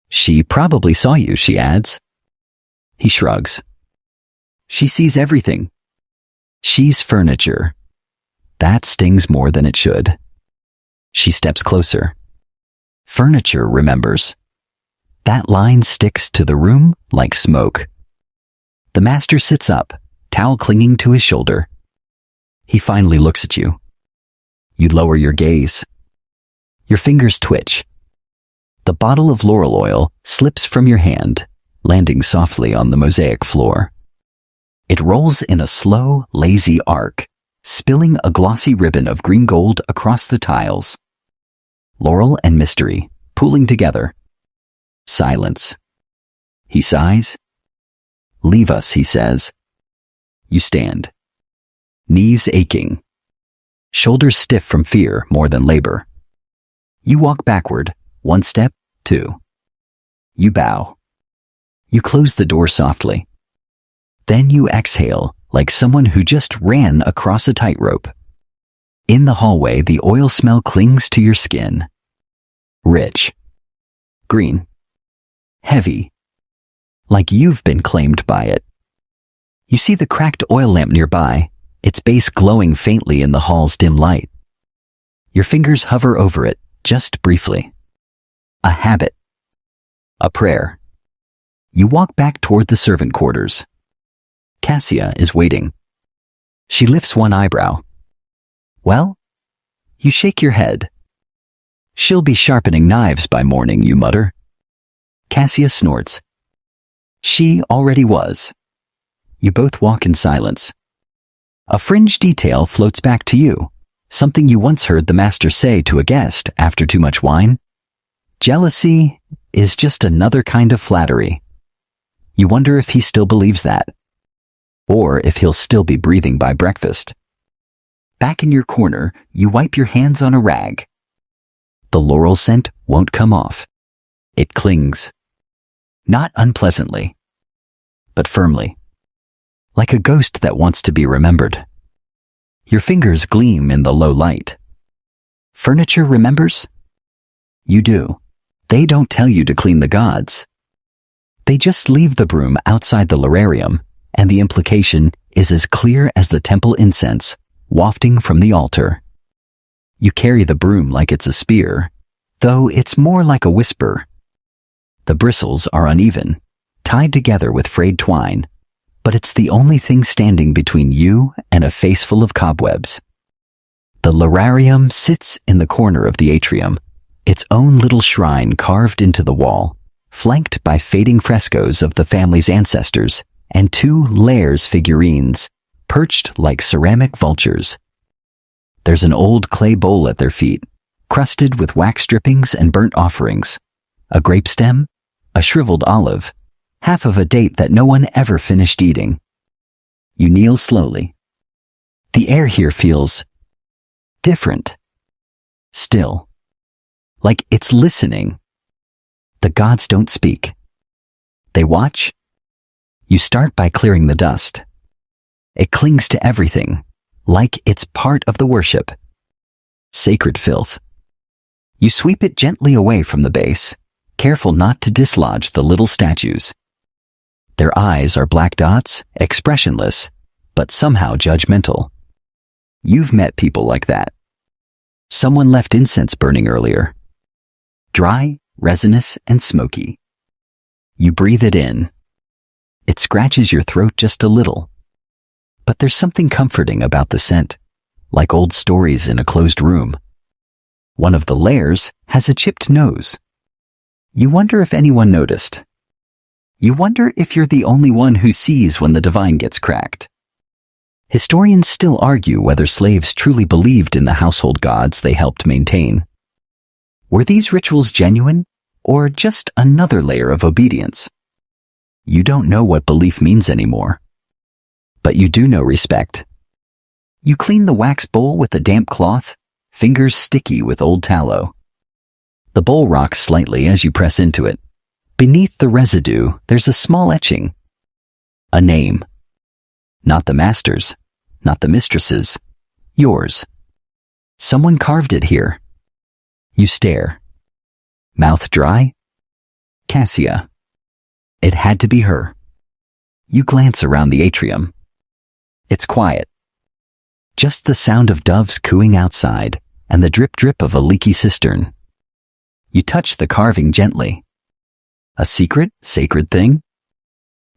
She probably saw you, she adds. He shrugs. She sees everything. She's furniture. That stings more than it should. She steps closer. Furniture remembers. That line sticks to the room like smoke. The master sits up, towel clinging to his shoulder. He finally looks at you. You lower your gaze. Your fingers twitch. The bottle of laurel oil slips from your hand, landing softly on the mosaic floor. It rolls in a slow, lazy arc, spilling a glossy ribbon of green gold across the tiles. Laurel and mystery, pooling together. Silence. He sighs. Leave us, he says. You stand. Knees aching. Shoulders stiff from fear more than labor. You walk backward, one step, two. You bow. You close the door softly. Then you exhale like someone who just ran across a tightrope. In the hallway, the oil smell clings to your skin. Rich. Green. Heavy. Like you've been claimed by it. You see the cracked oil lamp nearby, its base glowing faintly in the hall's dim light. Your fingers hover over it, just briefly. A habit. A prayer. You walk back toward the servant quarters. Cassia is waiting. She lifts one eyebrow. Well? You shake your head. She'll be sharpening knives by morning, you mutter. Cassia snorts. She already was. You both walk in silence. A fringe detail floats back to you, something you once heard the master say to a guest after too much wine. Jealousy is just another kind of flattery. You wonder if he still believes that, or if he'll still be breathing by breakfast. Back in your corner, you wipe your hands on a rag. The laurel scent won't come off. It clings. Not unpleasantly, but firmly. Like a ghost that wants to be remembered. Your fingers gleam in the low light. Furniture remembers? You do. They don't tell you to clean the gods. They just leave the broom outside the lararium, and the implication is as clear as the temple incense wafting from the altar. You carry the broom like it's a spear, though it's more like a whisper. The bristles are uneven, tied together with frayed twine, but it's the only thing standing between you and a face full of cobwebs. The lararium sits in the corner of the atrium, its own little shrine carved into the wall, flanked by fading frescoes of the family's ancestors and two Lairs figurines, perched like ceramic vultures. There's an old clay bowl at their feet, crusted with wax drippings and burnt offerings, a grape stem, a shriveled olive, half of a date that no one ever finished eating. You kneel slowly. The air here feels different. Still. Like it's listening. The gods don't speak. They watch. You start by clearing the dust. It clings to everything, like it's part of the worship. Sacred filth. You sweep it gently away from the base, careful not to dislodge the little statues. Their eyes are black dots, expressionless, but somehow judgmental. You've met people like that. Someone left incense burning earlier. dry, resinous, and smoky. You breathe it in. It scratches your throat just a little. But there's something comforting about the scent, like old stories in a closed room. One of the layers has a chipped nose. You wonder if anyone noticed. You wonder if you're the only one who sees when the divine gets cracked. Historians still argue whether slaves truly believed in the household gods they helped maintain. Were these rituals genuine, or just another layer of obedience? You don't know what belief means anymore. But you do know respect. You clean the wax bowl with a damp cloth, fingers sticky with old tallow. The bowl rocks slightly as you press into it. Beneath the residue, there's a small etching. A name. Not the master's, not the mistress's. Yours. Someone carved it here. You stare. Mouth dry? Cassia. It had to be her. You glance around the atrium. It's quiet. Just the sound of doves cooing outside and the drip-drip of a leaky cistern. You touch the carving gently. A secret, sacred thing?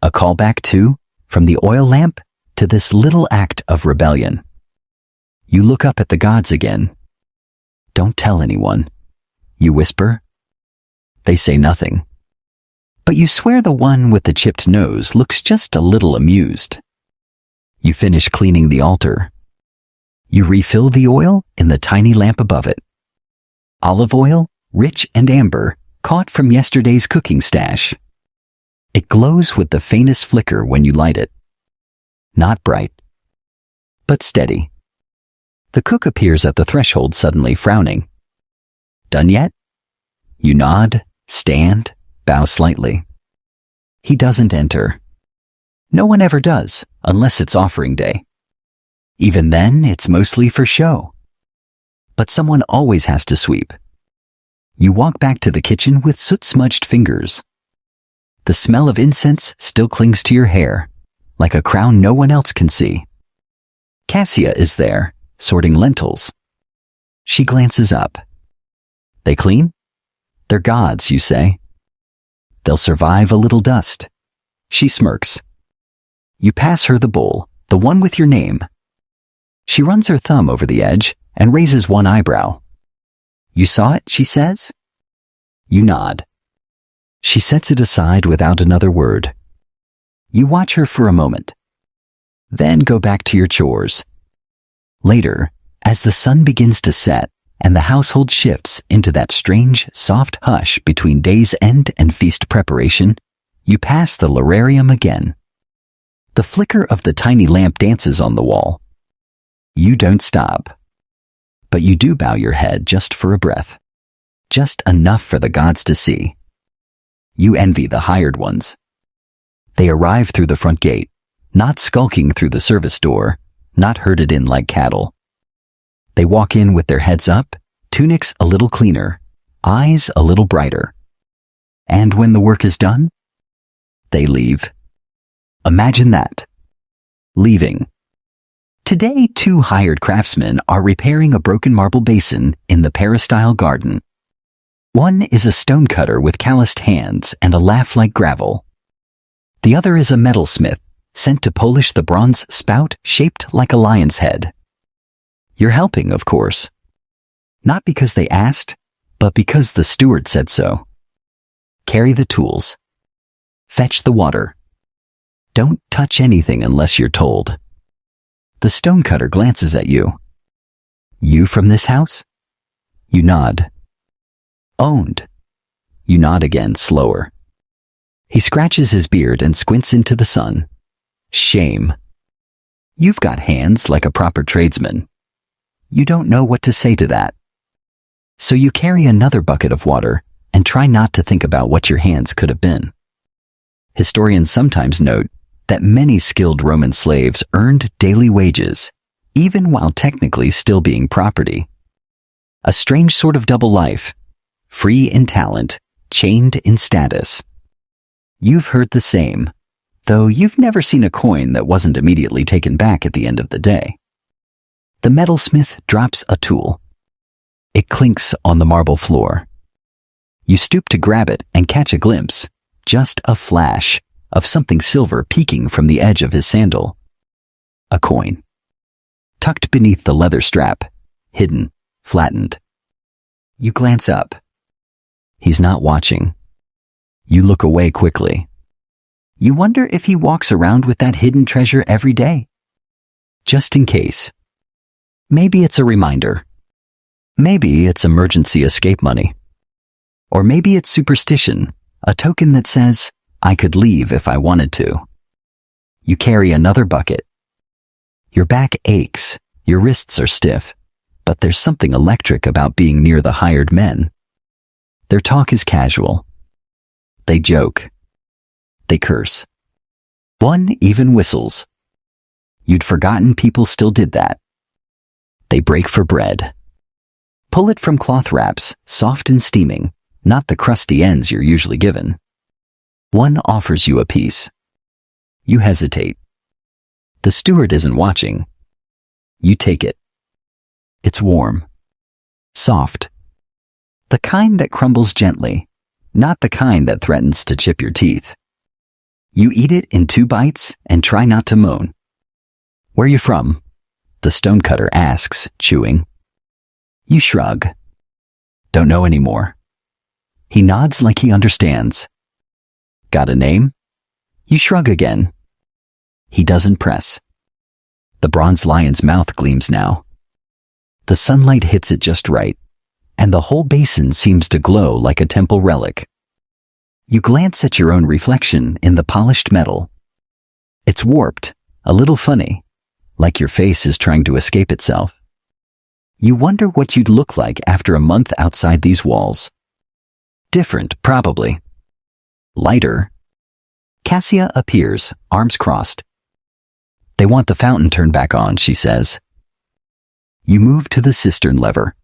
A callback to, from the oil lamp to this little act of rebellion. You look up at the gods again. Don't tell anyone. You whisper. They say nothing. But you swear the one with the chipped nose looks just a little amused. You finish cleaning the altar. You refill the oil in the tiny lamp above it. Olive oil, rich and amber, caught from yesterday's cooking stash. It glows with the faintest flicker when you light it. Not bright, but steady. The cook appears at the threshold suddenly frowning. Done yet? You nod, stand, bow slightly. He doesn't enter. No one ever does, unless it's offering day. Even then, it's mostly for show. But someone always has to sweep. You walk back to the kitchen with soot-smudged fingers. The smell of incense still clings to your hair, like a crown no one else can see. Cassia is there, sorting lentils. She glances up. They clean? They're gods, you say. They'll survive a little dust. She smirks. You pass her the bowl, the one with your name. She runs her thumb over the edge and raises one eyebrow. You saw it, she says? You nod. She sets it aside without another word. You watch her for a moment. Then go back to your chores. Later, as the sun begins to set and the household shifts into that strange, soft hush between day's end and feast preparation, you pass the Laurarium again. The flicker of the tiny lamp dances on the wall. You don't stop. But you do bow your head just for a breath. Just enough for the gods to see. You envy the hired ones. They arrive through the front gate, not skulking through the service door, not herded in like cattle. They walk in with their heads up, tunics a little cleaner, eyes a little brighter. And when the work is done, they leave. Imagine that. Leaving. Today, 2 hired craftsmen are repairing a broken marble basin in the peristyle garden. One is a stonecutter with calloused hands and a laugh like gravel. The other is a metalsmith sent to polish the bronze spout shaped like a lion's head. You're helping, of course. Not because they asked, but because the steward said so. Carry the tools. Fetch the water. Don't touch anything unless you're told. The stonecutter glances at you. You from this house? You nod. Owned. You nod again, slower. He scratches his beard and squints into the sun. Shame. You've got hands like a proper tradesman. You don't know what to say to that. So you carry another bucket of water and try not to think about what your hands could have been. Historians sometimes note that many skilled Roman slaves earned daily wages, even while technically still being property. A strange sort of double life, free in talent, chained in status. You've heard the same, though you've never seen a coin that wasn't immediately taken back at the end of the day. The metalsmith drops a tool. It clinks on the marble floor. You stoop to grab it and catch a glimpse, just a flash, of something silver peeking from the edge of his sandal. A coin. Tucked beneath the leather strap, hidden, flattened. You glance up. He's not watching. You look away quickly. You wonder if he walks around with that hidden treasure every day. Just in case. Maybe it's a reminder. Maybe it's emergency escape money. Or maybe it's superstition, a token that says, I could leave if I wanted to. You carry another bucket. Your back aches, your wrists are stiff, but there's something electric about being near the hired men. Their talk is casual. They joke. They curse. One even whistles. You'd forgotten people still did that. They break for bread. Pull it from cloth wraps, soft and steaming, not the crusty ends you're usually given. One offers you a piece. You hesitate. The steward isn't watching. You take it. It's warm. Soft. The kind that crumbles gently, not the kind that threatens to chip your teeth. You eat it in 2 bites and try not to moan. Where you from? The stonecutter asks, chewing. You shrug. Don't know anymore. He nods like he understands. Got a name? You shrug again. He doesn't press. The bronze lion's mouth gleams now. The sunlight hits it just right, and the whole basin seems to glow like a temple relic. You glance at your own reflection in the polished metal. It's warped, a little funny, like your face is trying to escape itself. You wonder what you'd look like after a month outside these walls. Different, probably. Lighter. Cassia appears, arms crossed. They want the fountain turned back on, she says. You move to the cistern lever.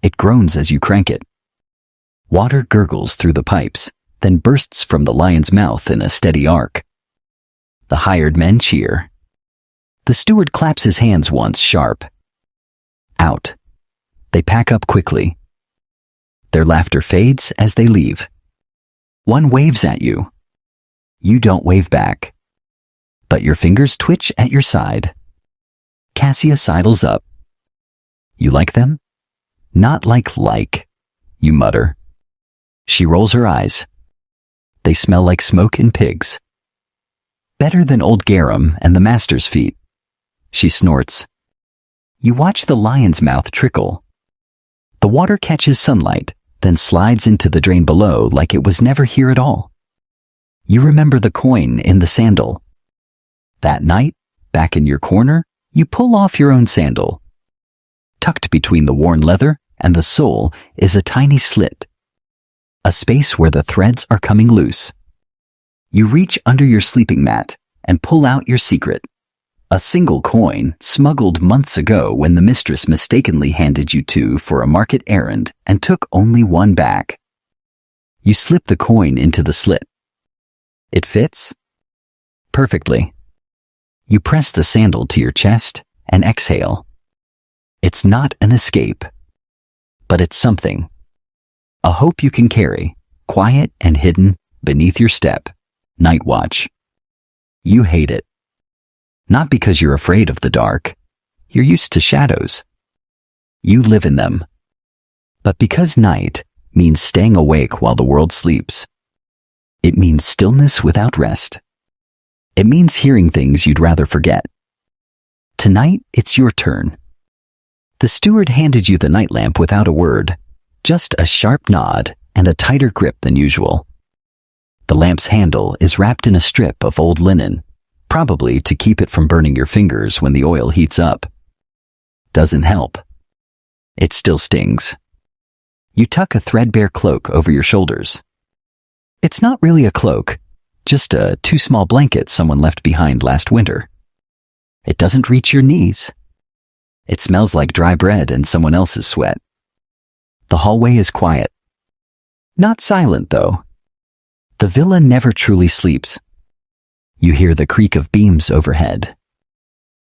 It groans as you crank it. Water gurgles through the pipes, then bursts from the lion's mouth in a steady arc. The hired men cheer. The steward claps his hands once, sharp. Out. They pack up quickly. Their laughter fades as they leave. One waves at you. You don't wave back. But your fingers twitch at your side. Cassia sidles up. You like them? Not like, you mutter. She rolls her eyes. They smell like smoke and pigs. Better than old garum and the master's feet. She snorts. You watch the lion's mouth trickle. The water catches sunlight, then slides into the drain below like it was never here at all. You remember the coin in the sandal. That night, back in your corner, you pull off your own sandal. Tucked between the worn leather and the sole is a tiny slit. A space where the threads are coming loose. You reach under your sleeping mat and pull out your secret. A single coin smuggled months ago when the mistress mistakenly handed you 2 for a market errand and took only 1 back. You slip the coin into the slit. It fits? Perfectly. You press the sandal to your chest and exhale. It's not an escape, but it's something. A hope you can carry, quiet and hidden beneath your step. Night watch. You hate it. Not because you're afraid of the dark. You're used to shadows. You live in them. But because night means staying awake while the world sleeps. It means stillness without rest. It means hearing things you'd rather forget. Tonight, it's your turn. The steward handed you the night lamp without a word, just a sharp nod and a tighter grip than usual. The lamp's handle is wrapped in a strip of old linen, probably to keep it from burning your fingers when the oil heats up. Doesn't help. It still stings. You tuck a threadbare cloak over your shoulders. It's not really a cloak, just a too small blanket someone left behind last winter. It doesn't reach your knees. It smells like dry bread and someone else's sweat. The hallway is quiet. Not silent, though. The villa never truly sleeps. You hear the creak of beams overhead.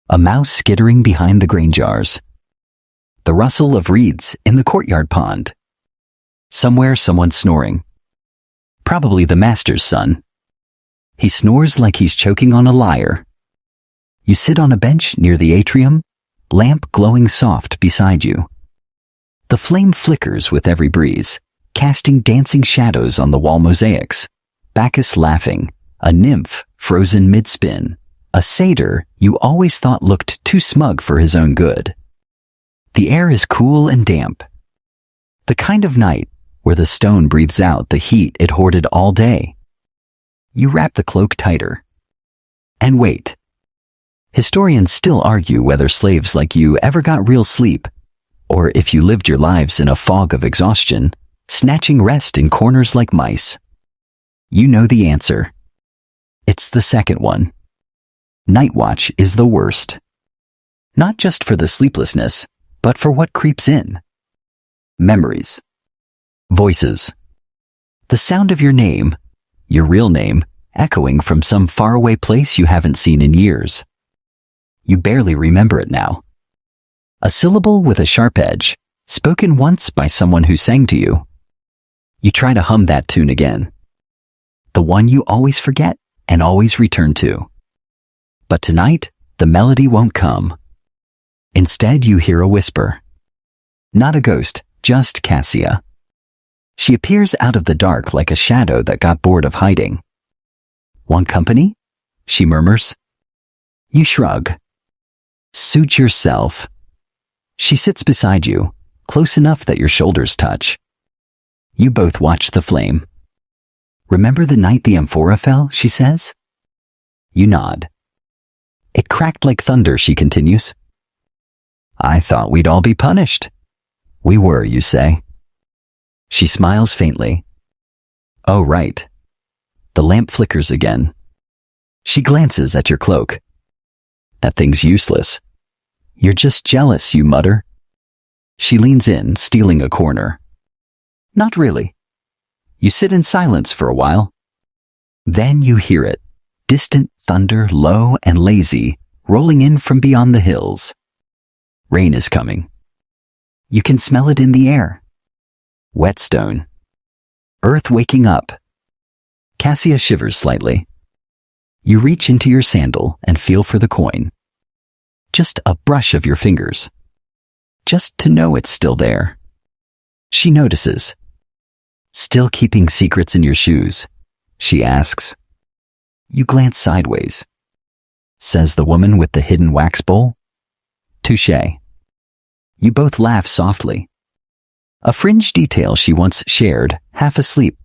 A mouse skittering behind the grain jars. The rustle of reeds in the courtyard pond. Somewhere someone's snoring. Probably the master's son. He snores like he's choking on a lyre. You sit on a bench near the atrium, lamp glowing soft beside you. The flame flickers with every breeze, casting dancing shadows on the wall mosaics. Bacchus laughing, a nymph frozen mid-spin, a satyr you always thought looked too smug for his own good. The air is cool and damp. The kind of night where the stone breathes out the heat it hoarded all day. You wrap the cloak tighter. And wait. Historians still argue whether slaves like you ever got real sleep, or if you lived your lives in a fog of exhaustion, snatching rest in corners like mice. You know the answer. It's the second one. Night watch is the worst. Not just for the sleeplessness, but for what creeps in. Memories. Voices. The sound of your name, your real name, echoing from some faraway place you haven't seen in years. You barely remember it now. A syllable with a sharp edge, spoken once by someone who sang to you. You try to hum that tune again. The one you always forget and always return to. But tonight, the melody won't come. Instead, you hear a whisper. Not a ghost, just Cassia. She appears out of the dark like a shadow that got bored of hiding. Want company? She murmurs. You shrug. Suit yourself. She sits beside you, close enough that your shoulders touch. You both watch the flame. Remember the night the amphora fell, she says? You nod. It cracked like thunder, she continues. I thought we'd all be punished. We were, you say. She smiles faintly. Oh, right. The lamp flickers again. She glances at your cloak. That thing's useless. You're just jealous, you mutter. She leans in, stealing a corner. Not really. You sit in silence for a while. Then you hear it. Distant thunder, low and lazy, rolling in from beyond the hills. Rain is coming. You can smell it in the air. Wet stone. Earth waking up. Cassia shivers slightly. You reach into your sandal and feel for the coin. Just a brush of your fingers. Just to know it's still there. She notices. Still keeping secrets in your shoes? She asks. You glance sideways. Says the woman with the hidden wax bowl. Touché. You both laugh softly. A fringe detail she once shared, half asleep.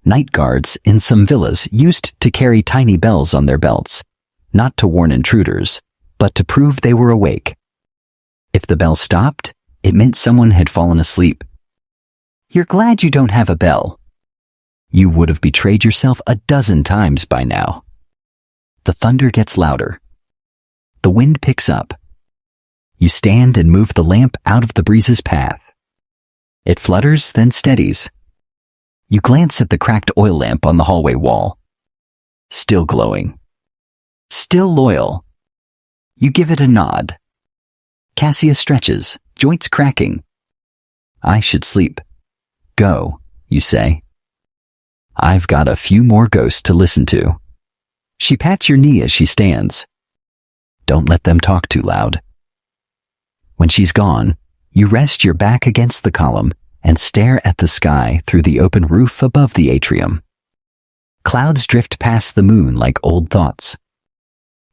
Night guards in some villas used to carry tiny bells on their belts, not to warn intruders, but to prove they were awake. If the bell stopped, it meant someone had fallen asleep. You're glad you don't have a bell. You would have betrayed yourself a dozen times by now. The thunder gets louder. The wind picks up. You stand and move the lamp out of the breeze's path. It flutters, then steadies. You glance at the cracked oil lamp on the hallway wall. Still glowing. Still loyal. You give it a nod. Cassia stretches, joints cracking. I should sleep. Go, you say. I've got a few more ghosts to listen to. She pats your knee as she stands. Don't let them talk too loud. When she's gone, you rest your back against the column and stare at the sky through the open roof above the atrium. Clouds drift past the moon like old thoughts.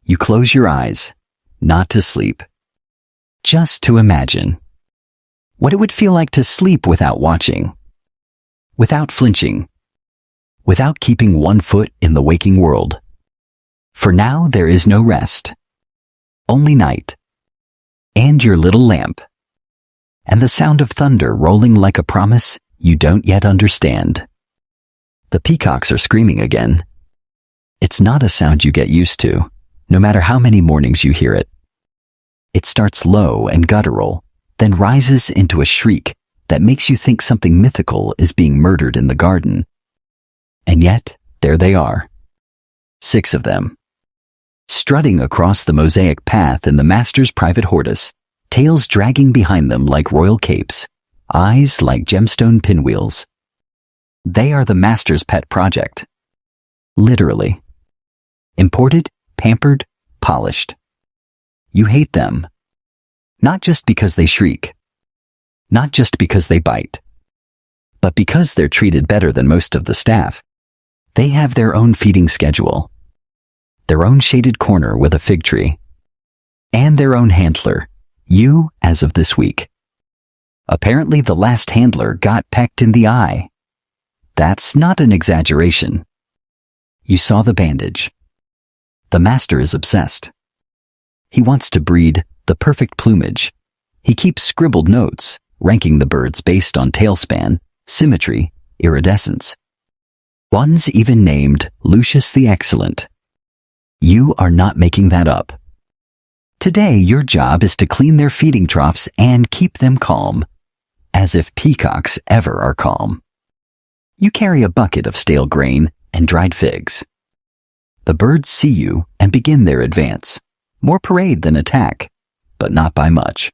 You close your eyes, not to sleep, just to imagine what it would feel like to sleep without watching, without flinching, without keeping one foot in the waking world. For now, there is no rest, only night, and your little lamp, and the sound of thunder rolling like a promise you don't yet understand. The peacocks are screaming again. It's not a sound you get used to, no matter how many mornings you hear it. It starts low and guttural, then rises into a shriek that makes you think something mythical is being murdered in the garden. And yet, there they are. 6 of them. Strutting across the mosaic path in the master's private hortus, tails dragging behind them like royal capes, eyes like gemstone pinwheels. They are the master's pet project. Literally. Imported, pampered, polished. You hate them. Not just because they shriek. Not just because they bite. But because they're treated better than most of the staff. They have their own feeding schedule. Their own shaded corner with a fig tree. And their own handler, you as of this week. Apparently the last handler got pecked in the eye. That's not an exaggeration. You saw the bandage. The master is obsessed. He wants to breed the perfect plumage. He keeps scribbled notes, ranking the birds based on tailspan, symmetry, iridescence. One's even named Lucius the Excellent. You are not making that up. Today, your job is to clean their feeding troughs and keep them calm, as if peacocks ever are calm. You carry a bucket of stale grain and dried figs. The birds see you and begin their advance. More parade than attack, but not by much.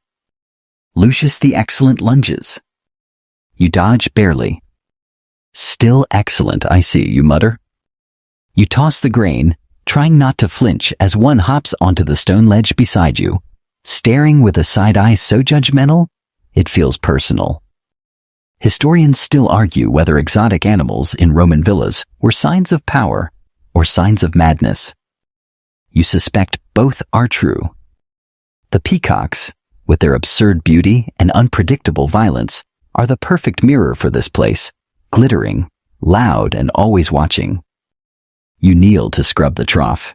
Lucius the Excellent lunges. You dodge barely. Still excellent, I see, you mutter. You toss the grain, trying not to flinch as one hops onto the stone ledge beside you, staring with a side eye so judgmental, it feels personal. Historians still argue whether exotic animals in Roman villas were signs of power or signs of madness. You suspect both are true. The peacocks, with their absurd beauty and unpredictable violence, are the perfect mirror for this place, glittering, loud, and always watching. You kneel to scrub the trough.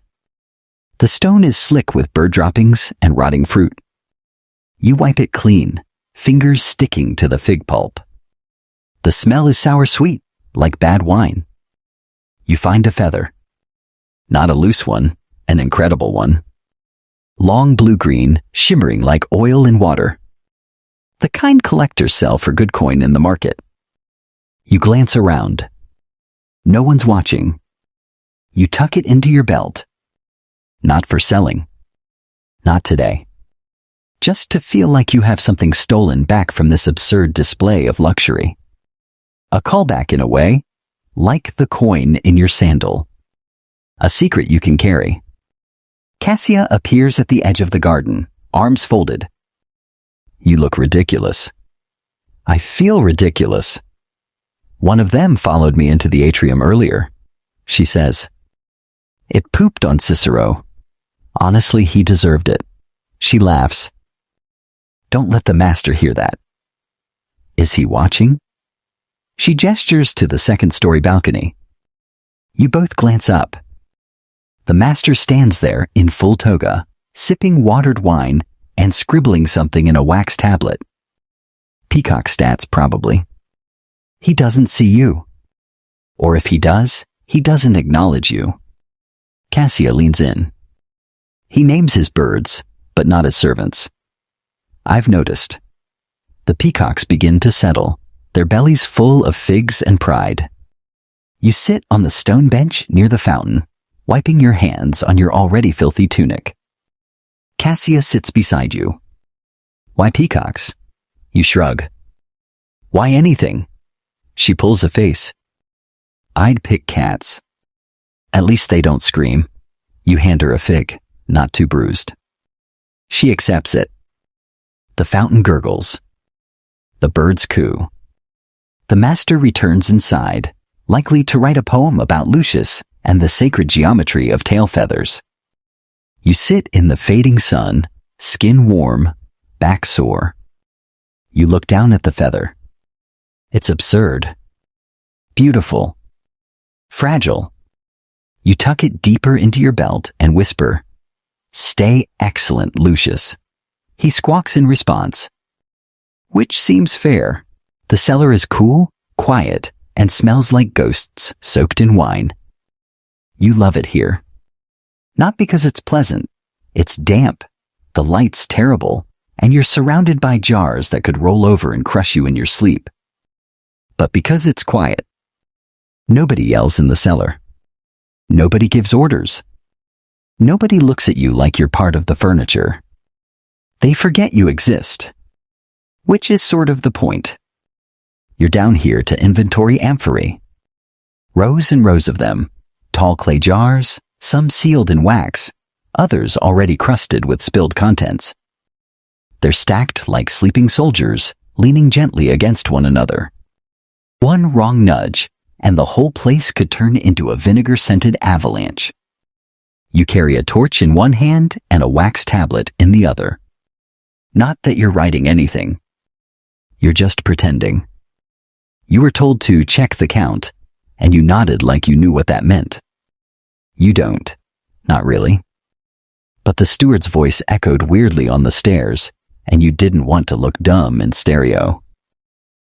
The stone is slick with bird droppings and rotting fruit. You wipe it clean, fingers sticking to the fig pulp. The smell is sour-sweet, like bad wine. You find a feather. Not a loose one, an incredible one. Long blue-green, shimmering like oil in water. The kind collectors sell for good coin in the market. You glance around. No one's watching. You tuck it into your belt. Not for selling. Not today. Just to feel like you have something stolen back from this absurd display of luxury. A callback in a way, like the coin in your sandal. A secret you can carry. Cassia appears at the edge of the garden, arms folded. You look ridiculous. I feel ridiculous. One of them followed me into the atrium earlier, she says. It pooped on Cicero. Honestly, he deserved it. She laughs. Don't let the master hear that. Is he watching? She gestures to the second-story balcony. You both glance up. The master stands there in full toga, sipping watered wine and scribbling something in a wax tablet. Peacock stats, probably. He doesn't see you. Or if he does, he doesn't acknowledge you. Cassia leans in. He names his birds, but not his servants. I've noticed. The peacocks begin to settle, their bellies full of figs and pride. You sit on the stone bench near the fountain, wiping your hands on your already filthy tunic. Cassia sits beside you. Why peacocks? You shrug. Why anything? She pulls a face. I'd pick cats. At least they don't scream. You hand her a fig, not too bruised. She accepts it. The fountain gurgles. The birds coo. The master returns inside, likely to write a poem about Lucius and the sacred geometry of tail feathers. You sit in the fading sun, skin warm, back sore. You look down at the feather. It's absurd. Beautiful. Fragile. You tuck it deeper into your belt and whisper, "Stay excellent, Lucius." He squawks in response. Which seems fair. The cellar is cool, quiet, and smells like ghosts soaked in wine. You love it here. Not because it's pleasant. It's damp. The light's terrible, and you're surrounded by jars that could roll over and crush you in your sleep. But because it's quiet. Nobody yells in the cellar. Nobody gives orders. Nobody looks at you like you're part of the furniture. They forget you exist. Which is sort of the point. you're down here to inventory amphorae. Rows and rows of them, tall clay jars, some sealed in wax, others already crusted with spilled contents. They're stacked like sleeping soldiers, leaning gently against one another. One wrong nudge, and the whole place could turn into a vinegar-scented avalanche. You carry a torch in one hand and a wax tablet in the other. Not that you're writing anything. You're just pretending. You were told to check the count, and you nodded like you knew what that meant. You don't. Not really. But the steward's voice echoed weirdly on the stairs, and you didn't want to look dumb in stereo.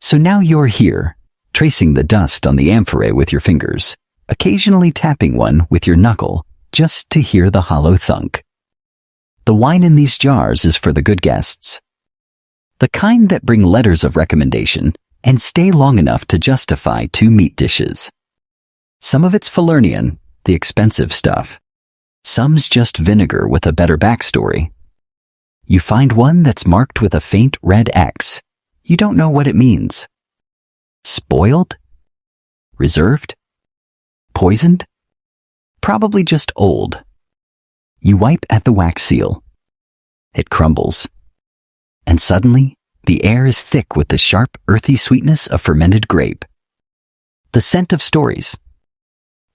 So now you're here, tracing the dust on the amphorae with your fingers, occasionally tapping one with your knuckle, just to hear the hollow thunk. The wine in these jars is for the good guests. The kind that bring letters of recommendation and stay long enough to justify 2 meat dishes. Some of it's Falernian, the expensive stuff. Some's just vinegar with a better backstory. You find one that's marked with a faint red X. You don't know what it means. Spoiled? Reserved? Poisoned? Probably just old. You wipe at the wax seal. It crumbles. And suddenly, the air is thick with the sharp, earthy sweetness of fermented grape. The scent of stories.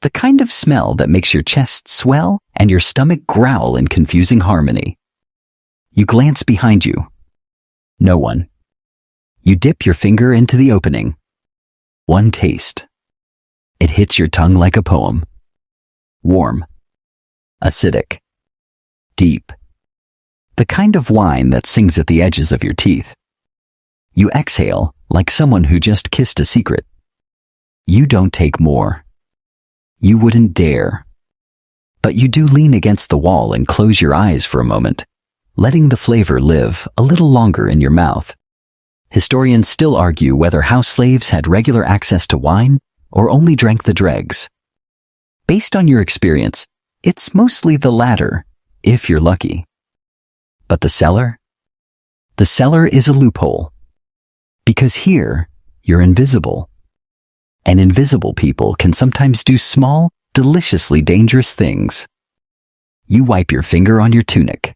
The kind of smell that makes your chest swell and your stomach growl in confusing harmony. You glance behind you. No one. You dip your finger into the opening. One taste. It hits your tongue like a poem. Warm. Acidic. Deep. The kind of wine that sings at the edges of your teeth. You exhale like someone who just kissed a secret. You don't take more. You wouldn't dare. But you do lean against the wall and close your eyes for a moment, letting the flavor live a little longer in your mouth. Historians still argue whether house slaves had regular access to wine or only drank the dregs. Based on your experience, it's mostly the latter, if you're lucky. But the cellar? The cellar is a loophole. Because here, you're invisible. And invisible people can sometimes do small, deliciously dangerous things. You wipe your finger on your tunic.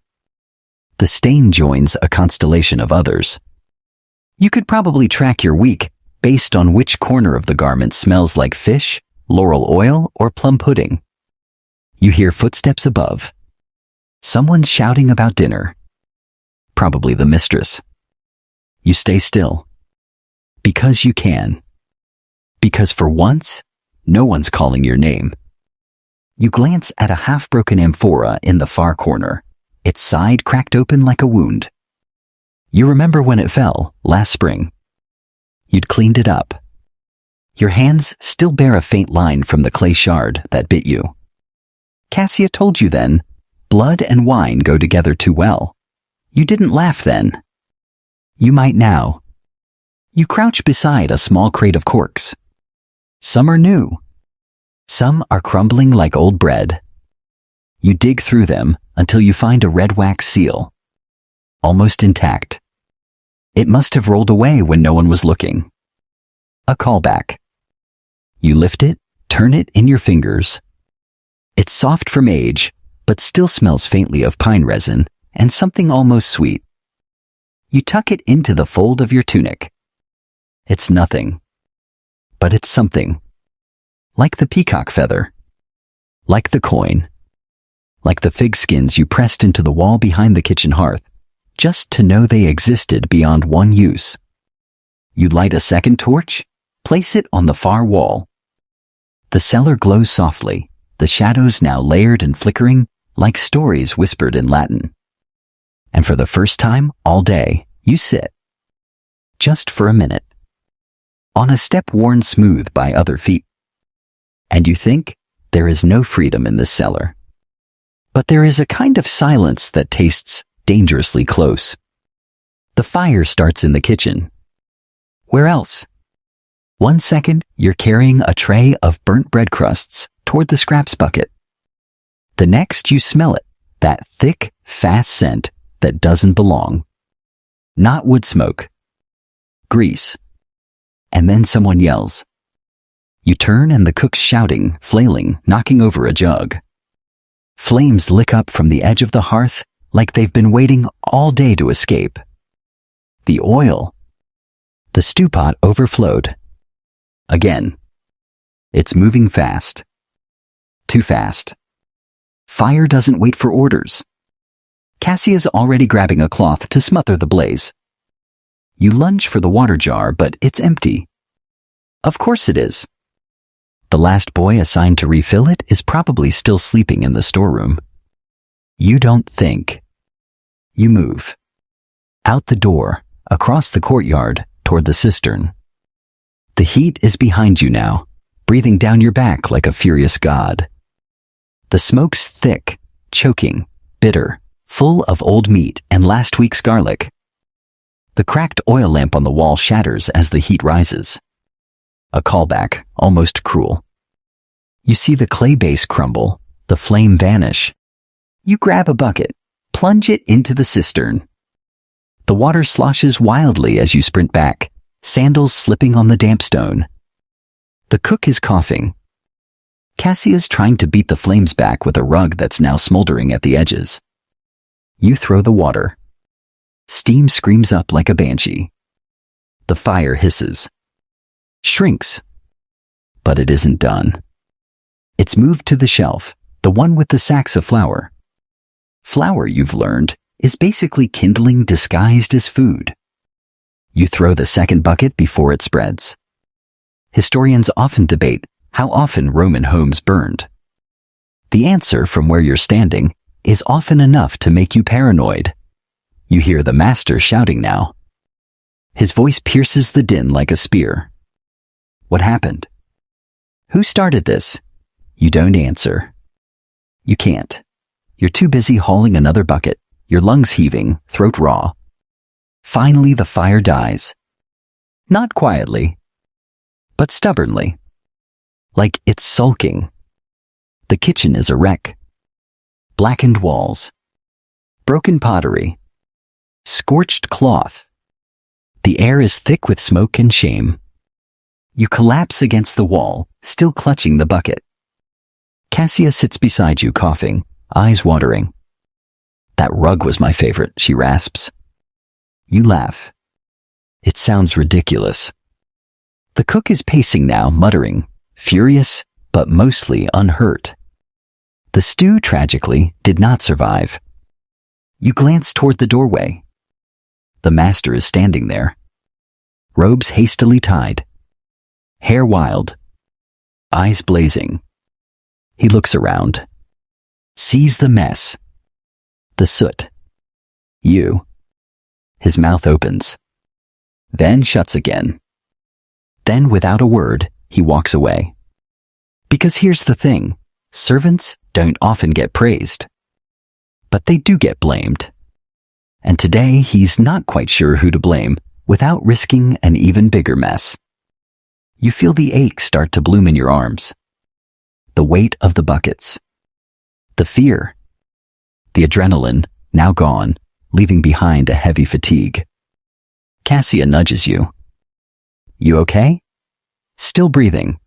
The stain joins a constellation of others. You could probably track your week based on which corner of the garment smells like fish, laurel oil, or plum pudding. You hear footsteps above. Someone's shouting about dinner. Probably the mistress. You stay still. Because you can. Because for once, no one's calling your name. You glance at a half-broken amphora in the far corner, its side cracked open like a wound. You remember when it fell, last spring. You'd cleaned it up. Your hands still bear a faint line from the clay shard that bit you. Cassia told you then, blood and wine go together too well. You didn't laugh then. You might now. You crouch beside a small crate of corks. Some are new. Some are crumbling like old bread. You dig through them until you find a red wax seal. Almost intact. It must have rolled away when no one was looking. A callback. You lift it, turn it in your fingers. It's soft from age, but still smells faintly of pine resin and something almost sweet. You tuck it into the fold of your tunic. It's nothing. But it's something. Like the peacock feather. Like the coin. Like the fig skins you pressed into the wall behind the kitchen hearth, just to know they existed beyond one use. You light a second torch, place it on the far wall. The cellar glows softly, the shadows now layered and flickering like stories whispered in Latin. And for the first time all day, you sit. Just for a minute. On a step worn smooth by other feet. And you think there is no freedom in this cellar. But there is a kind of silence that tastes dangerously close. The fire starts in the kitchen. Where else? 1 second, you're carrying a tray of burnt bread crusts toward the scraps bucket. The next, you smell it, that thick, fast scent that doesn't belong. Not wood smoke. Grease. and then someone yells. You turn and the cook's shouting, flailing, knocking over a jug. Flames lick up from the edge of the hearth like they've been waiting all day to escape. The oil. The stew pot overflowed. Again. It's moving fast. Too fast. Fire doesn't wait for orders. Cassia's already grabbing a cloth to smother the blaze. You lunge for the water jar, but it's empty. Of course it is. The last boy assigned to refill it is probably still sleeping in the storeroom. You don't think. You move. Out the door, across the courtyard, toward the cistern. The heat is behind you now, breathing down your back like a furious god. The smoke's thick, choking, bitter, full of old meat and last week's garlic. The cracked oil lamp on the wall shatters as the heat rises. A callback, almost cruel. You see the clay base crumble, the flame vanish. You grab a bucket, plunge it into the cistern. The water sloshes wildly as you sprint back, sandals slipping on the damp stone. The cook is coughing. Cassia's trying to beat the flames back with a rug that's now smoldering at the edges. You throw the water. Steam screams up like a banshee. The fire hisses. Shrinks. But it isn't done. It's moved to the shelf, the one with the sacks of flour. Flour, you've learned, is basically kindling disguised as food. You throw the second bucket before it spreads. Historians often debate how often Roman homes burned. The answer from where you're standing is often enough to make you paranoid. You hear the master shouting now. His voice pierces the din like a spear. What happened? Who started this? You don't answer. You can't. You're too busy hauling another bucket, your lungs heaving, throat raw. Finally, the fire dies. Not quietly, but stubbornly. Like it's sulking. The kitchen is a wreck. Blackened walls. Broken pottery. Scorched cloth. The air is thick with smoke and shame. You collapse against the wall, still clutching the bucket. Cassia sits beside you, coughing, eyes watering. That rug was my favorite, she rasps. You laugh. It sounds ridiculous. The cook is pacing now, muttering, furious, but mostly unhurt. The stew, tragically, did not survive. You glance toward the doorway. The master is standing there. Robes hastily tied. Hair wild. Eyes blazing. He looks around. Sees the mess. The soot. You. His mouth opens. Then shuts again. Then, without a word, he walks away. Because here's the thing. Servants don't often get praised. But they do get blamed. And today he's not quite sure who to blame without risking an even bigger mess. You feel the ache start to bloom in your arms. The weight of the buckets. The fear. The adrenaline, now gone, leaving behind a heavy fatigue. Cassia nudges you. You okay? Still breathing.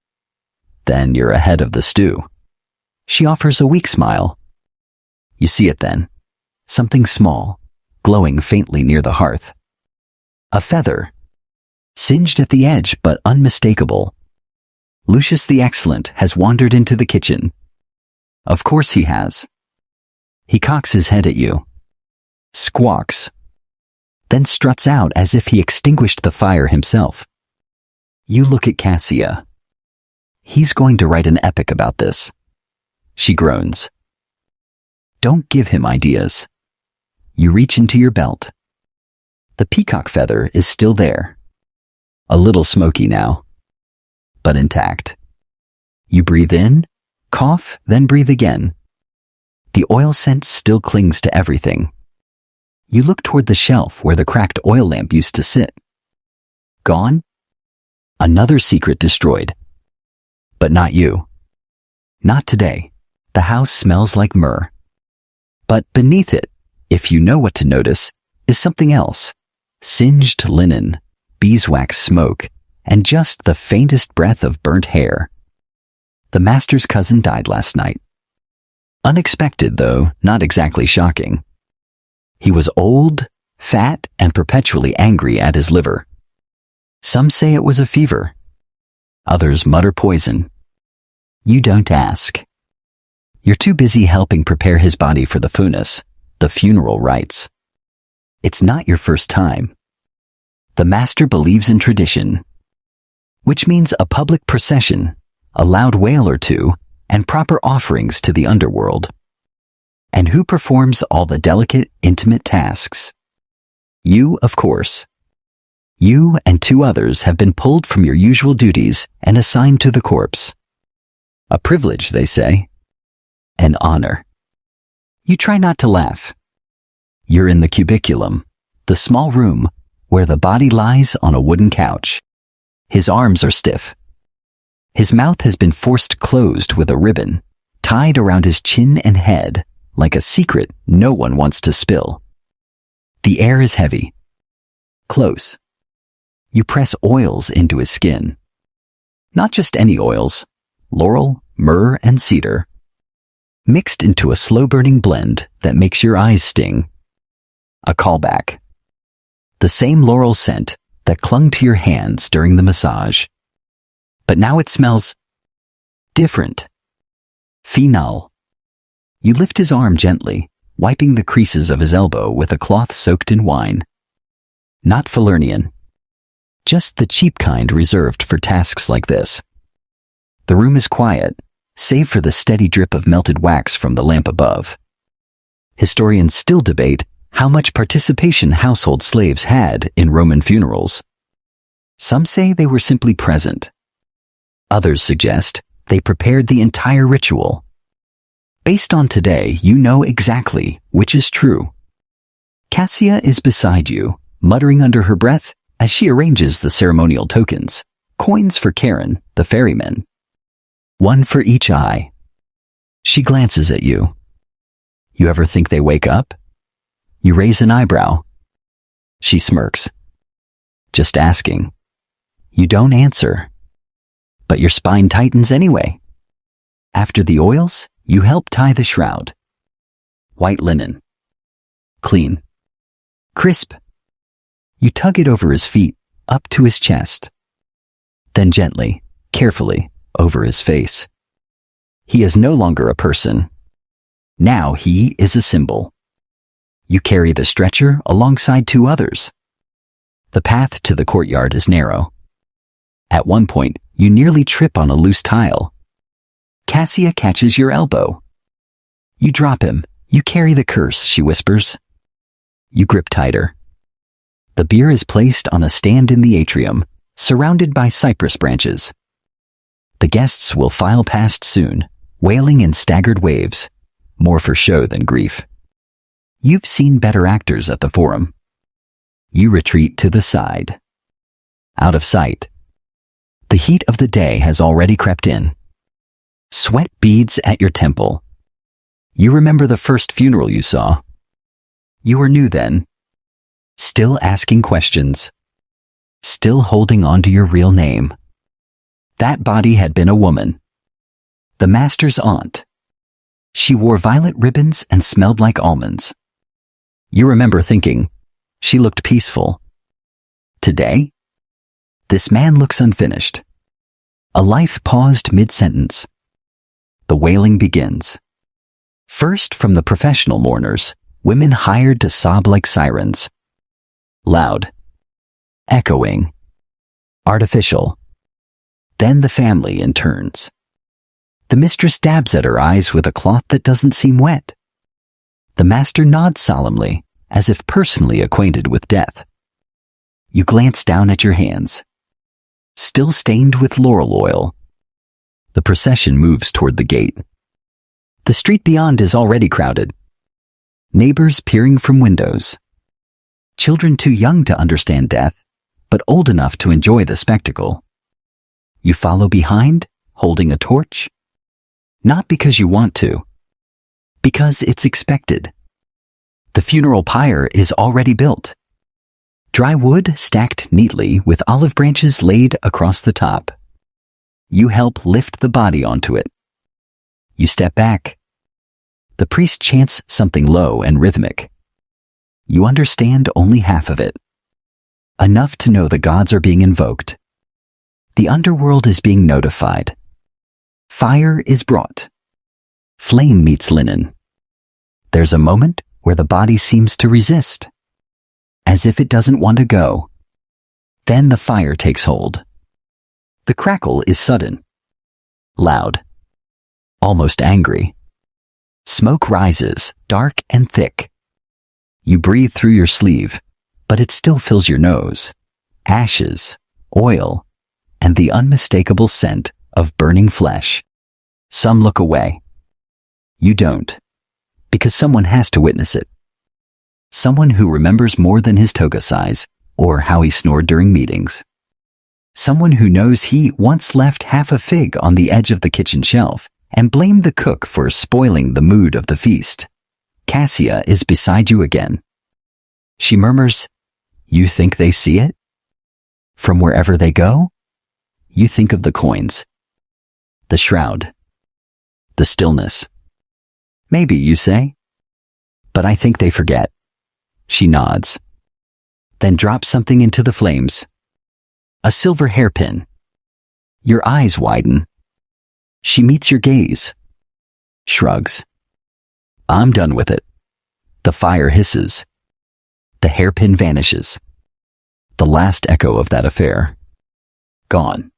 Then you're ahead of the stew. She offers a weak smile. You see it then. Something small, glowing faintly near the hearth. A feather. Singed at the edge, but unmistakable. Lucius the Excellent has wandered into the kitchen. Of course he has. He cocks his head at you. Squawks. Then struts out as if he extinguished the fire himself. You look at Cassia. He's going to write an epic about this. She groans. Don't give him ideas. You reach into your belt. The peacock feather is still there. A little smoky now, but intact. You breathe in, cough, then breathe again. The oil scent still clings to everything. You look toward the shelf where the cracked oil lamp used to sit. Gone? Another secret destroyed. But not you. Not today. The house smells like myrrh. But beneath it, if you know what to notice, is something else. Singed linen, beeswax smoke, and just the faintest breath of burnt hair. The master's cousin died last night. Unexpected, though not exactly shocking. He was old, fat, and perpetually angry at his liver. Some say it was a fever. Others mutter poison. You don't ask. You're too busy helping prepare his body for the funes, the funeral rites. It's not your first time. The master believes in tradition, which means a public procession, a loud wail or two, and proper offerings to the underworld. And who performs all the delicate, intimate tasks? You, of course. You and 2 others have been pulled from your usual duties and assigned to the corpse. A privilege, they say. An honor. You try not to laugh. You're in the cubiculum, the small room where the body lies on a wooden couch. His arms are stiff. His mouth has been forced closed with a ribbon, tied around his chin and head, like a secret no one wants to spill. The air is heavy. Close. You press oils into his skin. Not just any oils, laurel, myrrh, and cedar, mixed into a slow-burning blend that makes your eyes sting. A callback. The same laurel scent that clung to your hands during the massage. But now it smells different. Phenol. You lift his arm gently, wiping the creases of his elbow with a cloth soaked in wine. Not Falernian. Just the cheap kind reserved for tasks like this. The room is quiet, save for the steady drip of melted wax from the lamp above. Historians still debate how much participation household slaves had in Roman funerals. Some say they were simply present. Others suggest they prepared the entire ritual. Based on today, you know exactly which is true. Cassia is beside you, muttering under her breath as she arranges the ceremonial tokens, coins for Karen, the ferryman. 1 for each eye. She glances at you. You ever think they wake up? You raise an eyebrow. She smirks. Just asking. You don't answer. But your spine tightens anyway. After the oils, you help tie the shroud. White linen. Clean. Crisp. You tug it over his feet, up to his chest. Then gently, carefully, over his face. He is no longer a person. Now he is a symbol. You carry the stretcher alongside 2 others. The path to the courtyard is narrow. At one point, you nearly trip on a loose tile. Cassia catches your elbow. You drop him. You carry the curse, she whispers. You grip tighter. The bier is placed on a stand in the atrium, surrounded by cypress branches. The guests will file past soon, wailing in staggered waves, more for show than grief. You've seen better actors at the forum. You retreat to the side. Out of sight. The heat of the day has already crept in. Sweat beads at your temple. You remember the first funeral you saw. You were new then. Still asking questions. Still holding on to your real name. That body had been a woman. The master's aunt. She wore violet ribbons and smelled like almonds. You remember thinking, she looked peaceful. Today? This man looks unfinished. A life paused mid-sentence. The wailing begins. First from the professional mourners, women hired to sob like sirens. Loud. Echoing. Artificial. Then the family in turns. The mistress dabs at her eyes with a cloth that doesn't seem wet. The master nods solemnly, as if personally acquainted with death. You glance down at your hands. Still stained with laurel oil. The procession moves toward the gate. The street beyond is already crowded. Neighbors peering from windows. Children too young to understand death, but old enough to enjoy the spectacle. You follow behind, holding a torch. Not because you want to. Because it's expected. The funeral pyre is already built. Dry wood stacked neatly with olive branches laid across the top. You help lift the body onto it. You step back. The priest chants something low and rhythmic. You understand only half of it. Enough to know the gods are being invoked. The underworld is being notified. Fire is brought. Flame meets linen. There's a moment where the body seems to resist, as if it doesn't want to go. Then the fire takes hold. The crackle is sudden, loud, almost angry. Smoke rises, dark and thick. You breathe through your sleeve, but it still fills your nose. Ashes, oil, and the unmistakable scent of burning flesh. Some look away. You don't, because someone has to witness it. Someone who remembers more than his toga size or how he snored during meetings. Someone who knows he once left half a fig on the edge of the kitchen shelf and blamed the cook for spoiling the mood of the feast. Cassia is beside you again. She murmurs, "You think they see it?" From wherever they go, you think of the coins, the shroud, the stillness. Maybe, you say, but I think they forget. She nods, then drops something into the flames. A silver hairpin. Your eyes widen. She meets your gaze, shrugs. I'm done with it. The fire hisses. The hairpin vanishes. The last echo of that affair. Gone.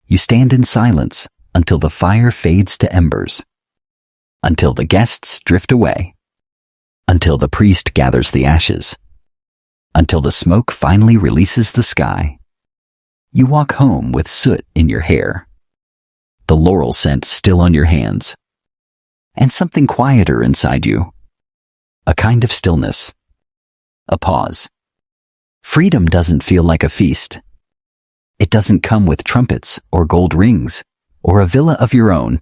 You stand in silence until the fire fades to embers. Until the guests drift away. Until the priest gathers the ashes. Until the smoke finally releases the sky. You walk home with soot in your hair. The laurel scent still on your hands. And something quieter inside you. A kind of stillness. A pause. Freedom doesn't feel like a feast. It doesn't come with trumpets or gold rings or a villa of your own,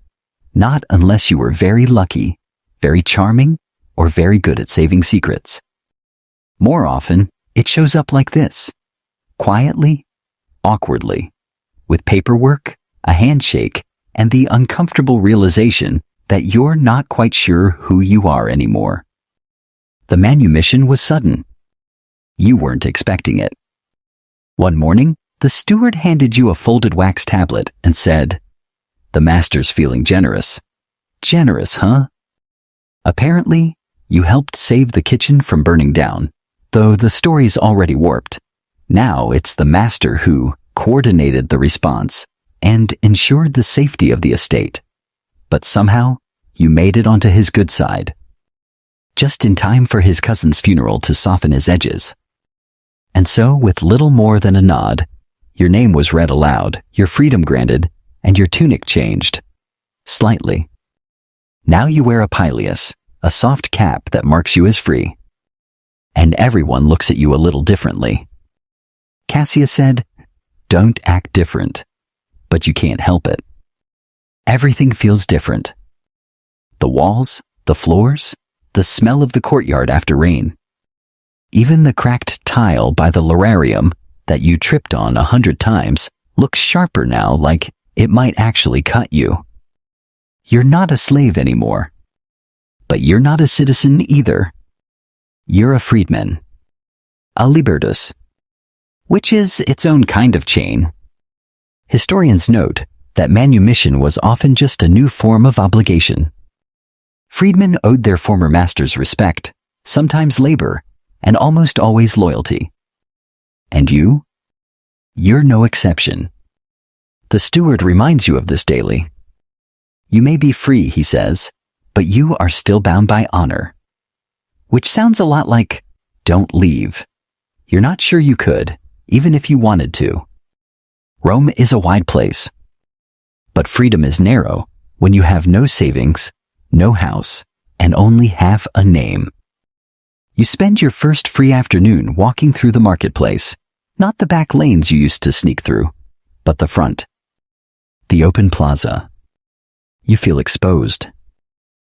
not unless you were very lucky, very charming, or very good at saving secrets. More often, it shows up like this, quietly, awkwardly, with paperwork, a handshake, and the uncomfortable realization that you're not quite sure who you are anymore. The manumission was sudden. You weren't expecting it. One morning, the steward handed you a folded wax tablet and said, "The master's feeling generous." Generous, huh? Apparently, you helped save the kitchen from burning down, though the story's already warped. Now it's the master who coordinated the response and ensured the safety of the estate. But somehow, you made it onto his good side. Just in time for his cousin's funeral to soften his edges. And so, with little more than a nod, your name was read aloud, your freedom granted, and your tunic changed. Slightly. Now you wear a pileus, a soft cap that marks you as free. And everyone looks at you a little differently. Cassia said, "Don't act different." But you can't help it. Everything feels different. The walls, the floors, the smell of the courtyard after rain. Even the cracked tile by the Laurarium that you tripped on 100 times looks sharper now, like it might actually cut you. You're not a slave anymore. But you're not a citizen either. You're a freedman. A libertus. Which is its own kind of chain. Historians note that manumission was often just a new form of obligation. Freedmen owed their former masters respect, sometimes labor, and almost always loyalty. And you? You're no exception. The steward reminds you of this daily. You may be free, he says, but you are still bound by honor. Which sounds a lot like, don't leave. You're not sure you could, even if you wanted to. Rome is a wide place. But freedom is narrow when you have no savings, no house, and only half a name. You spend your first free afternoon walking through the marketplace, not the back lanes you used to sneak through, but the front. The open plaza. You feel exposed.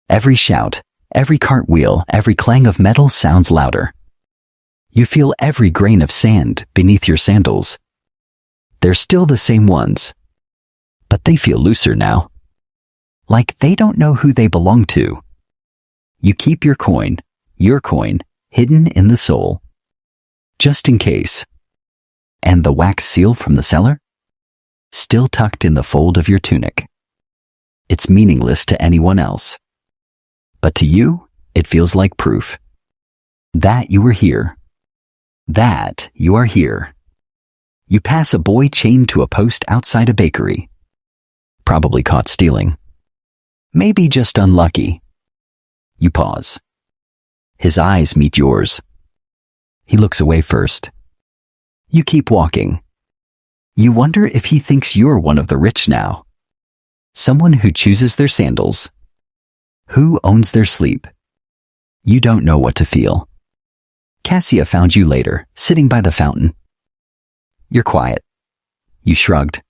Every shout, every cartwheel, every clang of metal sounds louder. You feel every grain of sand beneath your sandals. They're still the same ones, but they feel looser now. Like they don't know who they belong to. You keep your coin, hidden in the sole. Just in case. And the wax seal from the cellar? Still tucked in the fold of your tunic. It's meaningless to anyone else. But to you, it feels like proof. That you were here. That you are here. You pass a boy chained to a post outside a bakery. Probably caught stealing. Maybe just unlucky. You pause. His eyes meet yours. He looks away first. You keep walking. You wonder if he thinks you're one of the rich now. Someone who chooses their sandals. Who owns their sleep. You don't know what to feel. Cassia found you later, sitting by the fountain. You're quiet. You shrugged.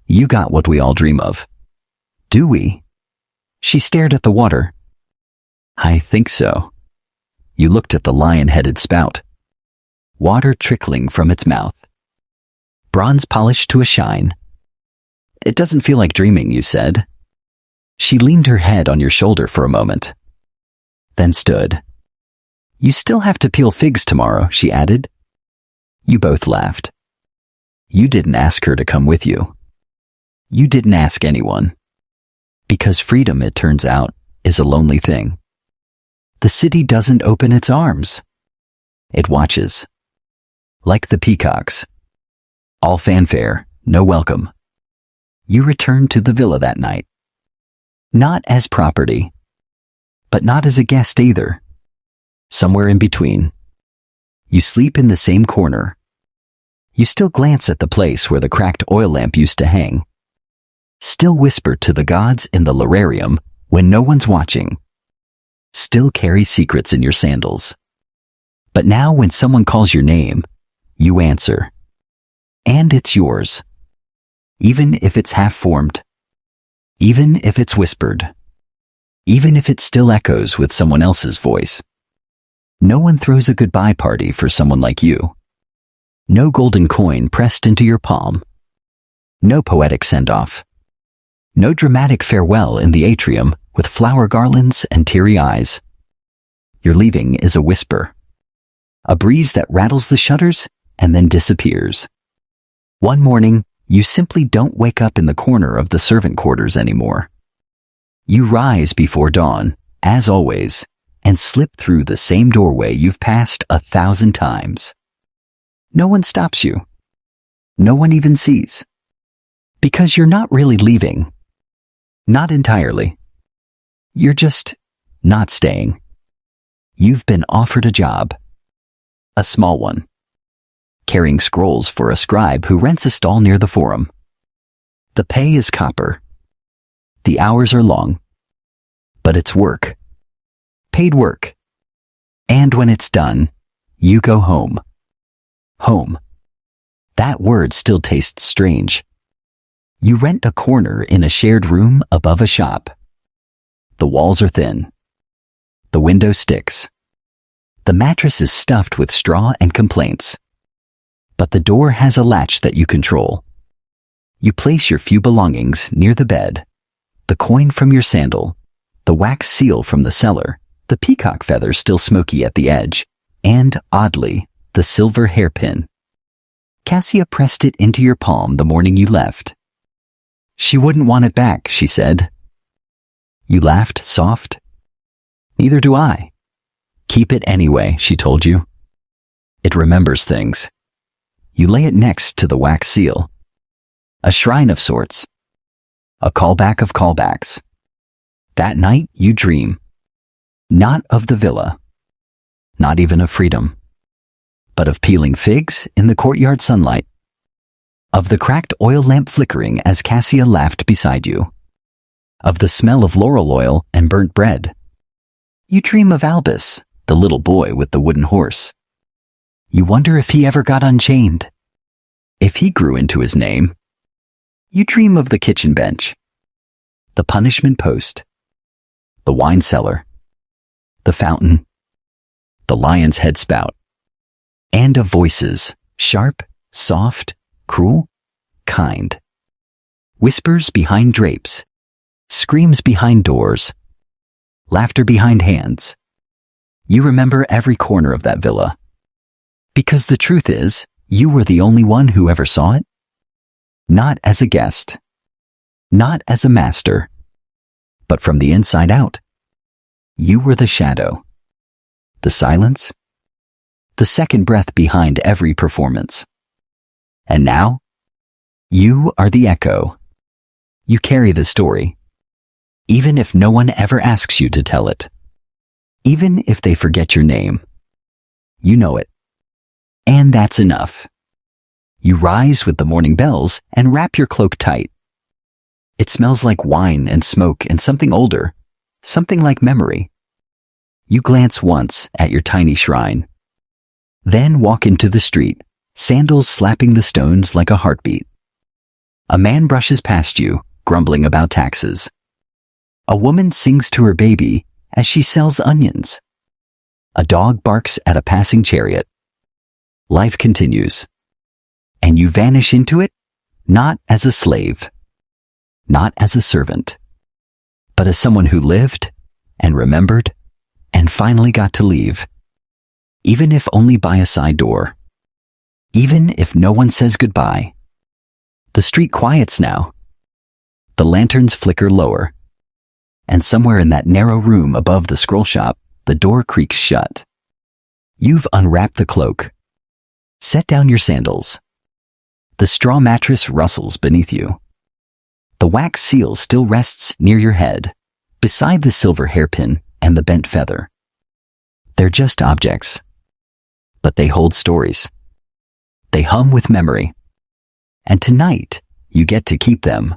You got what we all dream of. Do we? She stared at the water. I think so. You looked at the lion-headed spout. Water trickling from its mouth. Bronze polished to a shine. It doesn't feel like dreaming, you said. She leaned her head on your shoulder for a moment. Then stood. You still have to peel figs tomorrow, she added. You both laughed. You didn't ask her to come with you. You didn't ask anyone. Because freedom, it turns out, is a lonely thing. The city doesn't open its arms. It watches. Like the peacocks. All fanfare, no welcome. You returned to the villa that night. Not as property, but not as a guest either. Somewhere in between. You sleep in the same corner. You still glance at the place where the cracked oil lamp used to hang. Still whisper to the gods in the lararium when no one's watching. Still carry secrets in your sandals. But now when someone calls your name, you answer. And it's yours. Even if it's half-formed. Even if it's whispered. Even if it still echoes with someone else's voice. No one throws a goodbye party for someone like you. No golden coin pressed into your palm. No poetic send-off. No dramatic farewell in the atrium with flower garlands and teary eyes. Your leaving is a whisper. A breeze that rattles the shutters and then disappears. One morning, you simply don't wake up in the corner of the servant quarters anymore. You rise before dawn, as always, and slip through the same doorway you've passed 1,000 times. No one stops you. No one even sees. Because you're not really leaving. Not entirely. You're just not staying. You've been offered a job. A small one. Carrying scrolls for a scribe who rents a stall near the forum. The pay is copper. The hours are long. But it's work. Paid work. And when it's done, you go home. Home. That word still tastes strange. You rent a corner in a shared room above a shop. The walls are thin. The window sticks. The mattress is stuffed with straw and complaints. But the door has a latch that you control. You place your few belongings near the bed. The coin from your sandal. The wax seal from the cellar. The peacock feather still smoky at the edge. And, oddly, the silver hairpin. Cassia pressed it into your palm the morning you left. She wouldn't want it back, she said. You laughed, soft. Neither do I. Keep it anyway, she told you. It remembers things. You lay it next to the wax seal. A shrine of sorts. A callback of callbacks. That night you dream. Not of the villa. Not even of freedom. But of peeling figs in the courtyard sunlight. Of the cracked oil lamp flickering as Cassia laughed beside you. Of the smell of laurel oil and burnt bread. You dream of Albus, the little boy with the wooden horse. You wonder if he ever got unchained. If he grew into his name. You dream of the kitchen bench. The punishment post. The wine cellar. The fountain. The lion's head spout. and of voices, sharp, soft, cruel, kind. Whispers behind drapes, screams behind doors, laughter behind hands. You remember every corner of that villa. Because the truth is, you were the only one who ever saw it. Not as a guest, not as a master, but from the inside out. You were the shadow, the silence, the second breath behind every performance. And now, you are the echo. You carry the story, even if no one ever asks you to tell it. Even if they forget your name, you know it. And that's enough. You rise with the morning bells and wrap your cloak tight. It smells like wine and smoke and something older, something like memory. You glance once at your tiny shrine, then walk into the street, sandals slapping the stones like a heartbeat. A man brushes past you, grumbling about taxes. A woman sings to her baby as she sells onions. A dog barks at a passing chariot. Life continues, and you vanish into it, not as a slave, not as a servant, but as someone who lived and remembered and finally got to leave, even if only by a side door, even if no one says goodbye. The street quiets now. The lanterns flicker lower, and somewhere in that narrow room above the scroll shop, the door creaks shut. You've unwrapped the cloak. Set down your sandals. The straw mattress rustles beneath you. The wax seal still rests near your head, beside the silver hairpin and the bent feather. They're just objects, but they hold stories. They hum with memory. And tonight, you get to keep them.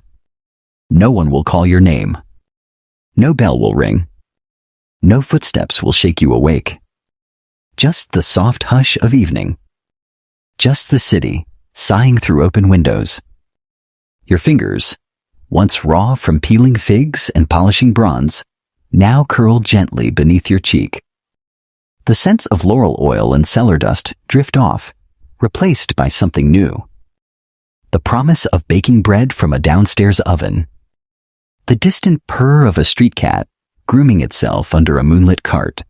No one will call your name. No bell will ring. No footsteps will shake you awake. Just the soft hush of evening. Just the city, sighing through open windows. Your fingers, once raw from peeling figs and polishing bronze, now curl gently beneath your cheek. The scents of laurel oil and cellar dust drift off, replaced by something new. The promise of baking bread from a downstairs oven. The distant purr of a street cat grooming itself under a moonlit cart.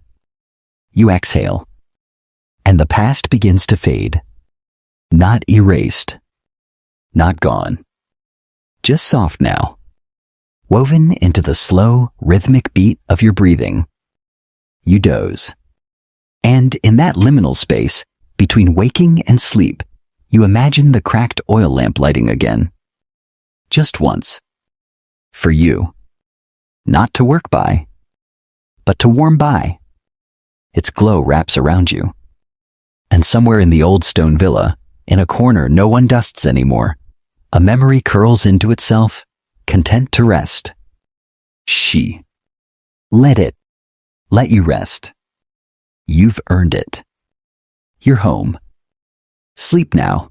You exhale, and the past begins to fade. Not erased, not gone. Just soft now, woven into the slow, rhythmic beat of your breathing. You doze. And in that liminal space, between waking and sleep, you imagine the cracked oil lamp lighting again. Just once. For you. Not to work by, but to warm by. Its glow wraps around you. And somewhere in the old stone villa, in a corner no one dusts anymore, a memory curls into itself, content to rest. She. Let it. Let you rest. You've earned it. You're home. Sleep now.